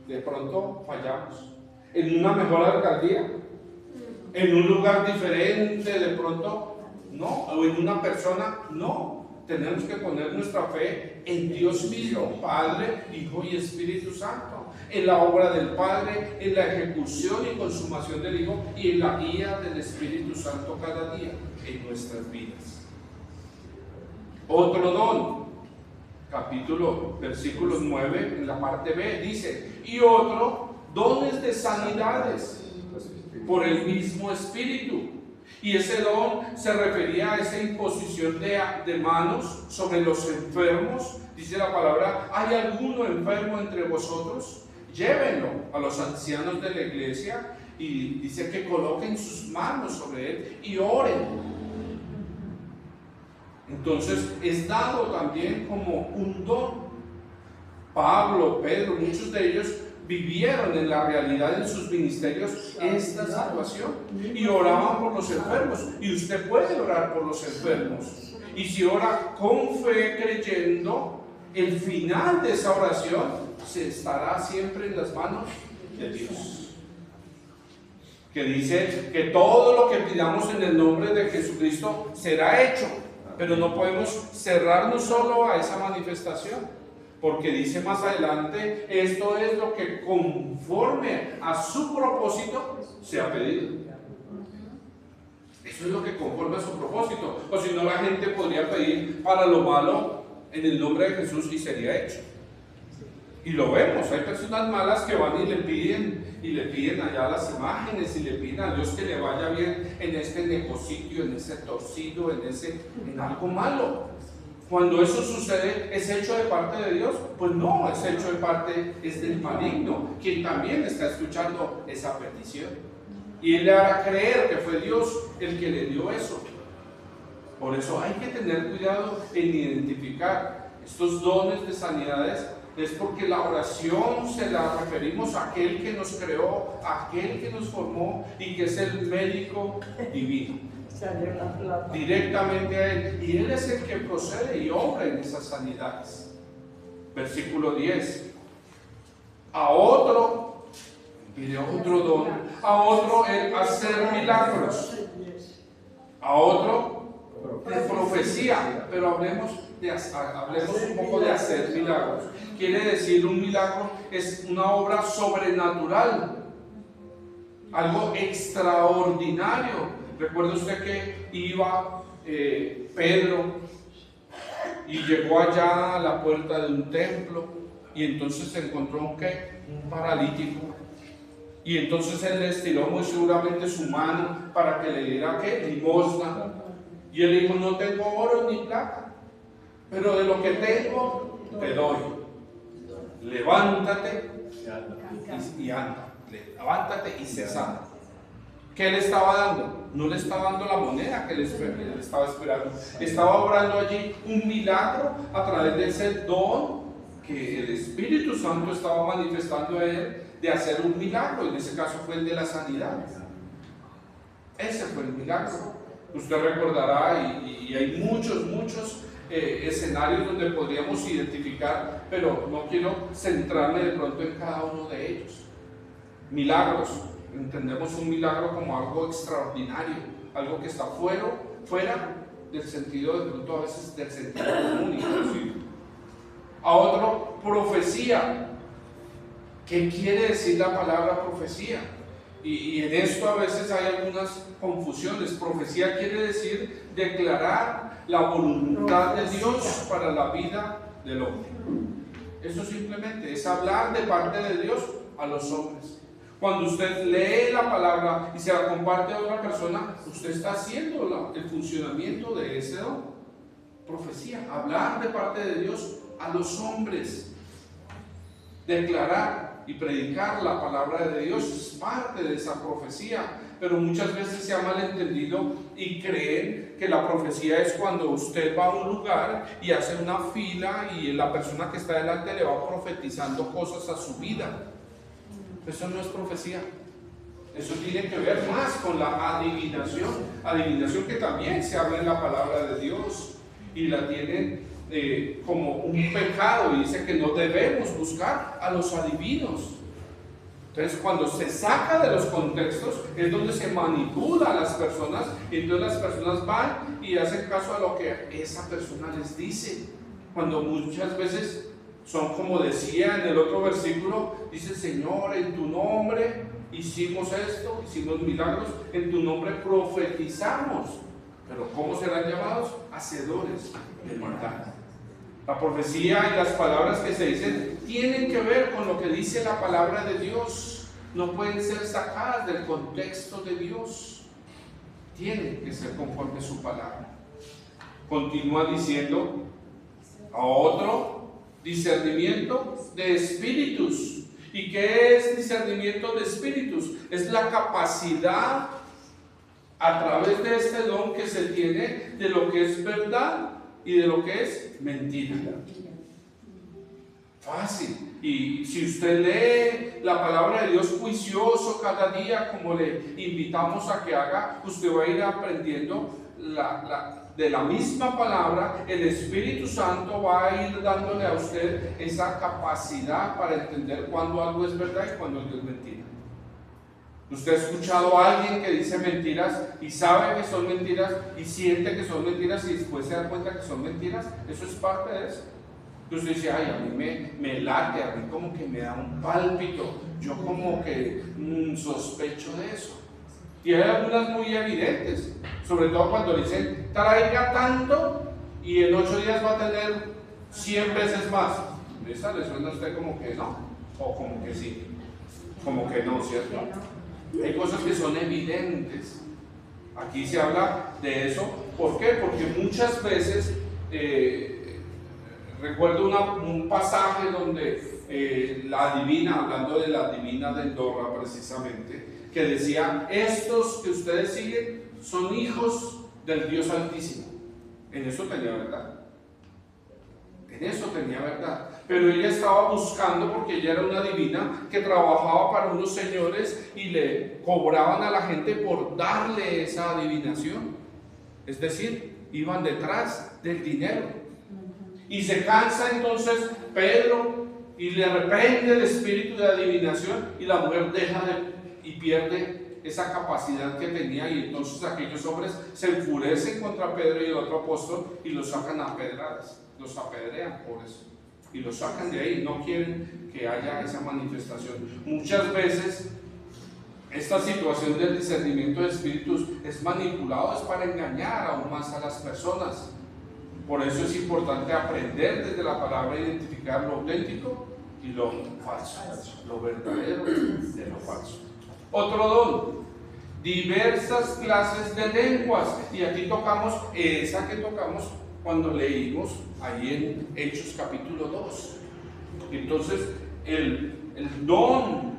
S1: de pronto fallamos. En una mejor alcaldía, en un lugar diferente, de pronto no, o en una persona, no. Tenemos que poner nuestra fe en Dios mismo, Padre, Hijo y Espíritu Santo, en la obra del Padre, en la ejecución y consumación del Hijo y en la guía del Espíritu Santo cada día en nuestras vidas. Otro don, versículos 9, en la parte B, dice, y otro, dones de sanidades por el mismo Espíritu. Y ese don se refería a esa imposición de manos sobre los enfermos. Dice la palabra, ¿hay alguno enfermo entre vosotros? Llévenlo a los ancianos de la iglesia y dice que coloquen sus manos sobre él y oren. Entonces es dado también como un don. Pablo, Pedro, muchos de ellos vivieron en la realidad en sus ministerios esta situación y oraban por los enfermos, y usted puede orar por los enfermos, y si ora con fe creyendo, el final de esa oración se estará siempre en las manos de Dios, que dice que todo lo que pidamos en el nombre de Jesucristo será hecho, pero no podemos cerrarnos solo a esa manifestación. Porque dice más adelante, esto es lo que conforme a su propósito se ha pedido. Eso es lo que conforme a su propósito. O si no, la gente podría pedir para lo malo en el nombre de Jesús y sería hecho. Y lo vemos, hay personas malas que van y le piden allá las imágenes y le piden a Dios que le vaya bien en este negocio, en ese torcido, en algo malo. Cuando eso sucede, ¿es hecho de parte de Dios? Pues no, es hecho de parte del maligno, quien también está escuchando esa petición. Y él le hará creer que fue Dios el que le dio eso. Por eso hay que tener cuidado en identificar estos dones de sanidades. Es porque la oración se la referimos a aquel que nos creó, a aquel que nos formó y que es el médico divino. Directamente a él, y él es el que procede y obra en esas sanidades. Versículo 10, a otro, pide otro don, a otro el hacer milagros, a otro de profecía, pero hablemos un poco de hacer milagros. Quiere decir, un milagro es una obra sobrenatural, algo extraordinario. Recuerda usted que iba Pedro y llegó allá a la puerta de un templo y entonces se encontró un paralítico, y entonces él le estiró muy seguramente su mano para que le diera limosna, y él dijo, no tengo oro ni plata, pero de lo que tengo te doy, levántate y anda, levántate y se sana. ¿Qué le estaba dando? No le estaba dando la moneda que él estaba esperando. Estaba obrando allí un milagro a través de ese don que el Espíritu Santo estaba manifestando a él de hacer un milagro. En ese caso fue el de la sanidad. Ese fue el milagro. Usted recordará, y hay muchos escenarios donde podríamos identificar, pero no quiero centrarme de pronto en cada uno de ellos. Milagros. Entendemos un milagro como algo extraordinario, algo que está fuera del sentido, de pronto a veces del sentido común inclusive. A otro, profecía. ¿Qué quiere decir la palabra profecía? Y en esto a veces hay algunas confusiones. Profecía quiere decir declarar la voluntad de Dios para la vida del hombre. Eso simplemente es hablar de parte de Dios a los hombres. Cuando usted lee la palabra y se la comparte a otra persona, usted está haciendo el funcionamiento de ese don. Profecía, hablar de parte de Dios a los hombres, declarar y predicar la palabra de Dios es parte de esa profecía. Pero muchas veces se ha malentendido y creen que la profecía es cuando usted va a un lugar y hace una fila y la persona que está delante le va profetizando cosas a su vida. Eso no es profecía. Eso tiene que ver más con la adivinación. Adivinación que también se habla en la palabra de Dios y la tienen como un pecado, y dice que no debemos buscar a los adivinos. Entonces, cuando se saca de los contextos es donde se manipula a las personas, y entonces las personas van y hacen caso a lo que esa persona les dice, cuando muchas veces son como decía en el otro versículo, dice: Señor, en tu nombre hicimos esto, hicimos milagros, en tu nombre profetizamos. Pero ¿cómo serán llamados? Hacedores de maldad. La profecía y las palabras que se dicen tienen que ver con lo que dice la palabra de Dios. No pueden ser sacadas del contexto de Dios. Tienen que ser conforme a su palabra. Continúa diciendo: a otro, discernimiento de espíritus. ¿Y qué es discernimiento de espíritus? Es la capacidad a través de este don que se tiene de lo que es verdad y de lo que es mentira. Fácil. Y si usted lee la palabra de Dios juicioso cada día, como le invitamos a que haga, usted va a ir aprendiendo de la misma palabra. El Espíritu Santo va a ir dándole a usted esa capacidad para entender cuándo algo es verdad y cuándo algo es mentira. Usted ha escuchado a alguien que dice mentiras y sabe que son mentiras y siente que son mentiras y después se da cuenta que son mentiras. Eso es parte de eso. Usted dice: ay, a mí me late, a mí como que me da un pálpito, yo como que sospecho de eso. Y hay algunas muy evidentes, sobre todo cuando dicen: traiga tanto y en 8 días va a tener 100 veces más. ¿Esa le suena a usted como que no? ¿O como que sí? Como que no, ¿cierto? Hay cosas que son evidentes. Aquí se habla de eso. ¿Por qué? Porque muchas veces recuerdo un pasaje donde la adivina, hablando de la adivina de Endorra precisamente, que decía: estos que ustedes siguen son hijos del Dios Altísimo. En eso tenía verdad. En eso tenía verdad. Pero ella estaba buscando, porque ella era una adivina que trabajaba para unos señores y le cobraban a la gente por darle esa adivinación. Es decir, iban detrás del dinero. Y se cansa entonces Pedro y le reprende el espíritu de adivinación, y la mujer deja y pierde esa capacidad que tenía, y entonces aquellos hombres se enfurecen contra Pedro y el otro apóstol y los sacan a pedradas, los apedrean por eso y los sacan de ahí. No quieren que haya esa manifestación. Muchas veces esta situación del discernimiento de espíritus es manipulado, es para engañar aún más a las personas. Por eso es importante aprender desde la palabra, identificar lo auténtico y lo falso, lo verdadero de lo falso. Otro don: diversas clases de lenguas. Y aquí tocamos esa que tocamos cuando leímos ahí en Hechos capítulo 2. Entonces, el don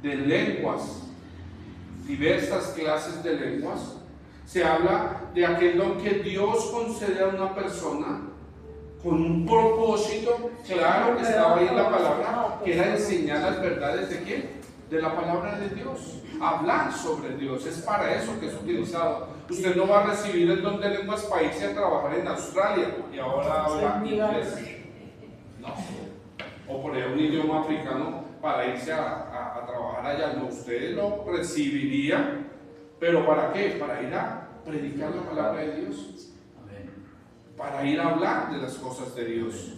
S1: de lenguas, diversas clases de lenguas, se habla de aquel don que Dios concede a una persona con un propósito claro que estaba ahí en la palabra, que era enseñar las verdades de ¿quién? De la palabra de Dios, hablar sobre Dios. Es para eso que es utilizado. Usted no va a recibir el don de lenguas para irse a trabajar en Australia y ahora habla inglés, no, o por ejemplo un idioma africano para irse a trabajar allá. No, usted lo recibiría, pero ¿para qué? Para ir a predicar la palabra de Dios, para ir a hablar de las cosas de Dios.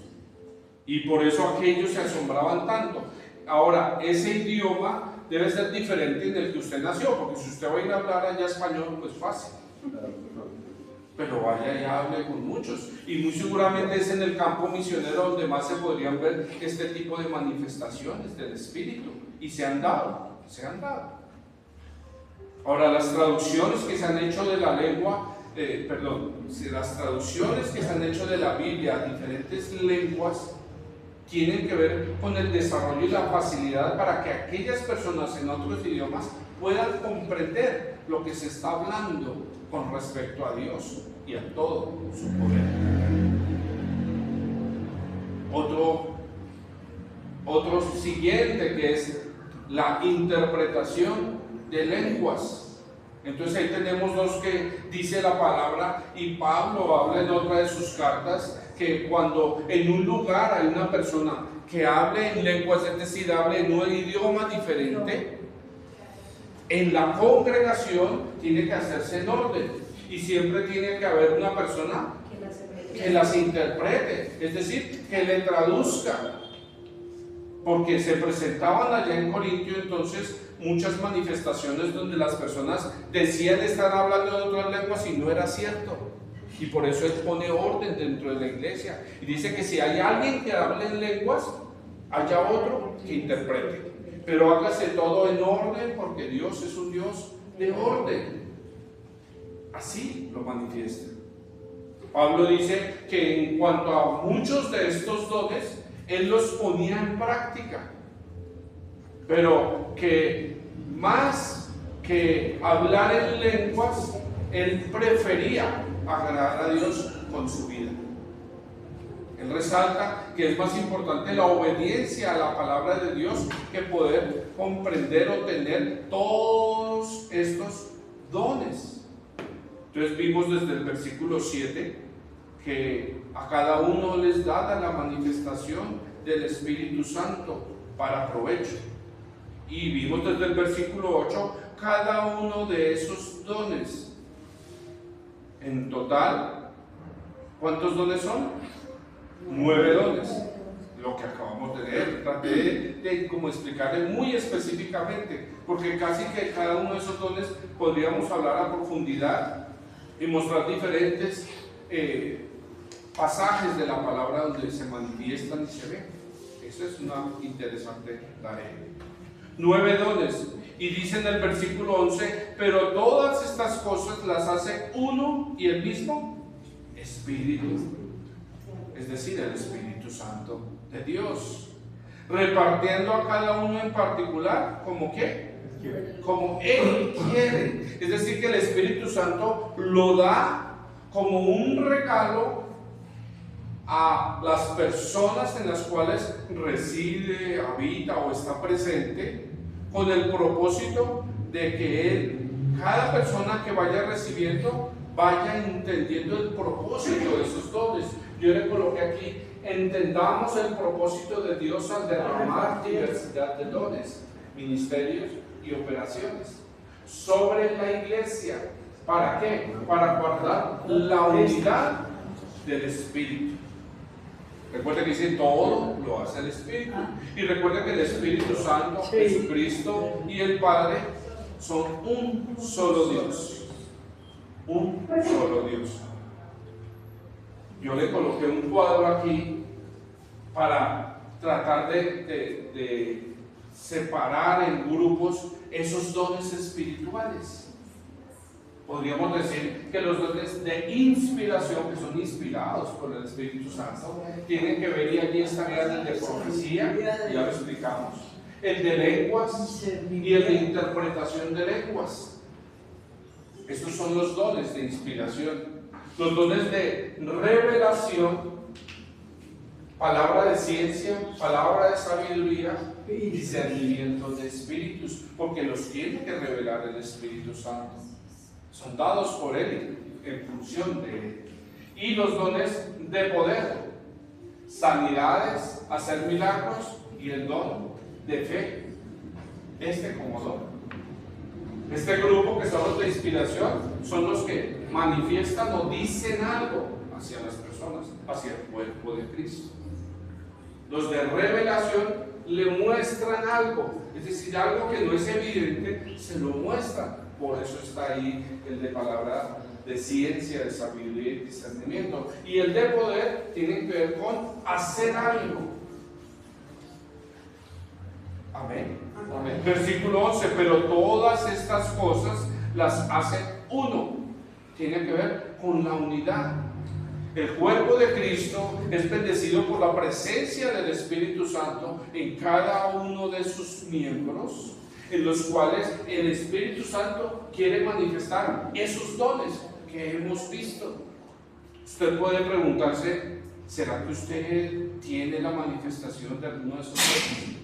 S1: Y por eso aquellos se asombraban tanto. Ahora, ese idioma debe ser diferente en el que usted nació, porque si usted va a ir a hablar allá español, pues fácil. Pero vaya y hable con muchos. Y muy seguramente es en el campo misionero donde más se podrían ver este tipo de manifestaciones del Espíritu. Y se han dado se han dado. Ahora, las traducciones que se han hecho de la lengua, las traducciones que se han hecho de la Biblia a diferentes lenguas tienen que ver con el desarrollo y la facilidad para que aquellas personas en otros idiomas puedan comprender lo que se está hablando con respecto a Dios y a todo su poder. Otro siguiente, que es la interpretación de lenguas. Entonces ahí tenemos dos que dice la palabra, y Pablo habla en otra de sus cartas que cuando en un lugar hay una persona que hable en lenguas, es decir, hable en un idioma diferente, en la congregación tiene que hacerse en orden y siempre tiene que haber una persona que las interprete, es decir, que le traduzca, porque se presentaban allá en Corintio entonces muchas manifestaciones donde las personas decían estar hablando de otras lenguas y no era cierto, y por eso él pone orden dentro de la iglesia y dice que si hay alguien que hable en lenguas, haya otro que interprete, pero hágase todo en orden, porque Dios es un Dios de orden. Así lo manifiesta. Pablo dice que en cuanto a muchos de estos dones, él los ponía en práctica, pero que más que hablar en lenguas, él prefería agradar a Dios con su vida. Él resalta que es más importante la obediencia a la palabra de Dios que poder comprender o tener todos estos dones. Entonces vimos desde el versículo 7 que a cada uno les da la manifestación del Espíritu Santo para provecho. Y vimos desde el versículo 8 cada uno de esos dones. En total, ¿cuántos dones son? 9 dones, lo que acabamos de leer. Traté de como explicarle muy específicamente, porque casi que cada uno de esos dones podríamos hablar a profundidad y mostrar diferentes pasajes de la palabra donde se manifiestan y se ven. Eso es una interesante tarea. 9 dones, y dice en el versículo 11, pero todas estas cosas las hace uno y el mismo Espíritu, es decir, el Espíritu Santo de Dios, repartiendo a cada uno en particular como ¿qué? Como Él quiere. Es decir, que el Espíritu Santo lo da como un regalo a las personas en las cuales reside, habita o está presente, con el propósito de que Él, cada persona que vaya recibiendo, vaya entendiendo el propósito de esos dones. Yo le coloqué aquí, entendamos el propósito de Dios al derramar diversidad de dones, ministerios y operaciones sobre la iglesia. ¿Para qué? Para guardar la unidad del Espíritu. Recuerda que dice todo lo hace el Espíritu. Y recuerda que el Espíritu Santo, Jesucristo y el Padre son un solo Dios. Un solo Dios. Yo le coloqué un cuadro aquí para tratar de separar en grupos esos dones espirituales. Podríamos decir que los dones de inspiración, que son inspirados por el Espíritu Santo, tienen que ver, y allí estaría el de profecía, ya lo explicamos, el de lenguas y el de interpretación de lenguas. Estos son los dones de inspiración. Los dones de revelación, palabra de ciencia, palabra de sabiduría y discernimiento de espíritus, porque los tiene que revelar el Espíritu Santo. Son dados por Él, en función de Él. Y los dones de poder, sanidades, hacer milagros y el don de fe, como don. Este grupo, que son los de inspiración, son los que manifiestan o dicen algo hacia las personas, hacia el cuerpo de Cristo. Los de revelación le muestran algo, es decir, algo que no es evidente, se lo muestran. Por eso está ahí el de palabra de ciencia, de sabiduría y discernimiento. Y el de poder tiene que ver con hacer algo. Amén. Amén. Versículo 11, pero todas estas cosas las hace uno. Tiene que ver con la unidad. El cuerpo de Cristo es bendecido por la presencia del Espíritu Santo en cada uno de sus miembros, en los cuales el Espíritu Santo quiere manifestar esos dones que hemos visto. Usted puede preguntarse, ¿será que usted tiene la manifestación de alguno de esos dones?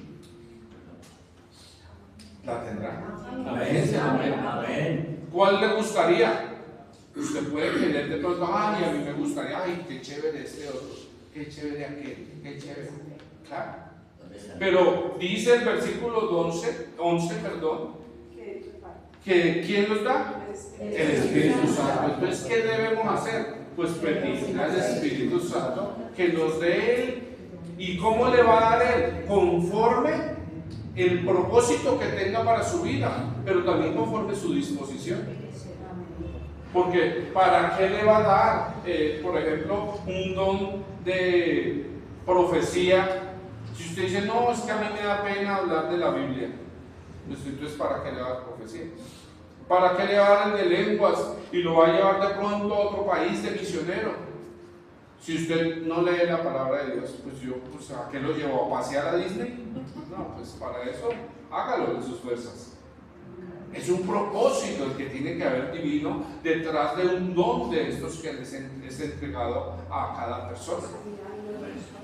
S1: La tendrá.
S2: Amén.
S1: ¿Cuál le gustaría? Usted puede querer de pronto, ay, a mí me gustaría, ay, qué chévere este otro, qué chévere aquel, qué chévere. Claro. Pero dice el versículo 11, que ¿quién nos da? El Espíritu Santo. Entonces, ¿qué debemos hacer? Pues pedirle al Espíritu Santo que nos dé Él. ¿Y cómo le va a dar Él? Conforme el propósito que tenga para su vida, pero también conforme su disposición. Porque ¿para qué le va a dar, por ejemplo, un don de profecía? Si usted dice, no, es que a mí me da pena hablar de la Biblia, pues entonces ¿para qué le va a dar profecía? ¿Para qué le va a dar el de lenguas y lo va a llevar de pronto a otro país de misionero? Si usted no lee la palabra de Dios, pues ¿a qué lo llevó? ¿A pasear a Disney? No, pues para eso hágalo de sus fuerzas. Es un propósito el que tiene que haber divino detrás de un don de estos que les es entregado a cada persona.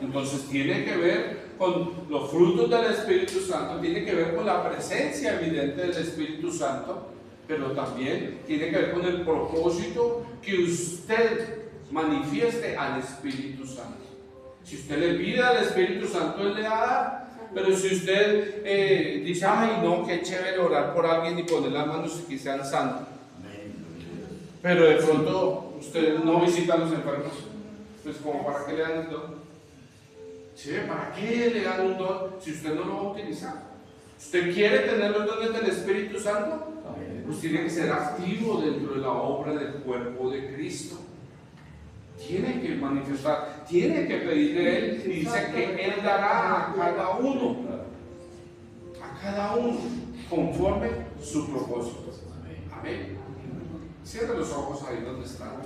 S1: Entonces tiene que ver con los frutos del Espíritu Santo, tiene que ver con la presencia evidente del Espíritu Santo, pero también tiene que ver con el propósito que usted manifieste al Espíritu Santo. Si usted le pide al Espíritu Santo, Él le va a dar. Pero si usted dice, ay no, qué chévere orar por alguien y poner las manos y que sean santos, pero de pronto usted no visita a los enfermos, pues como para qué le dan un don. ¿Sí? ¿Para qué le dan un don si usted no lo va a utilizar? ¿Usted quiere tener los dones del Espíritu Santo? Pues tiene que ser activo dentro de la obra del cuerpo de Cristo. Tiene que manifestar, tiene que pedirle a Él, y dice que Él dará a cada uno, conforme su propósito. Amén. Cierre los ojos ahí donde están.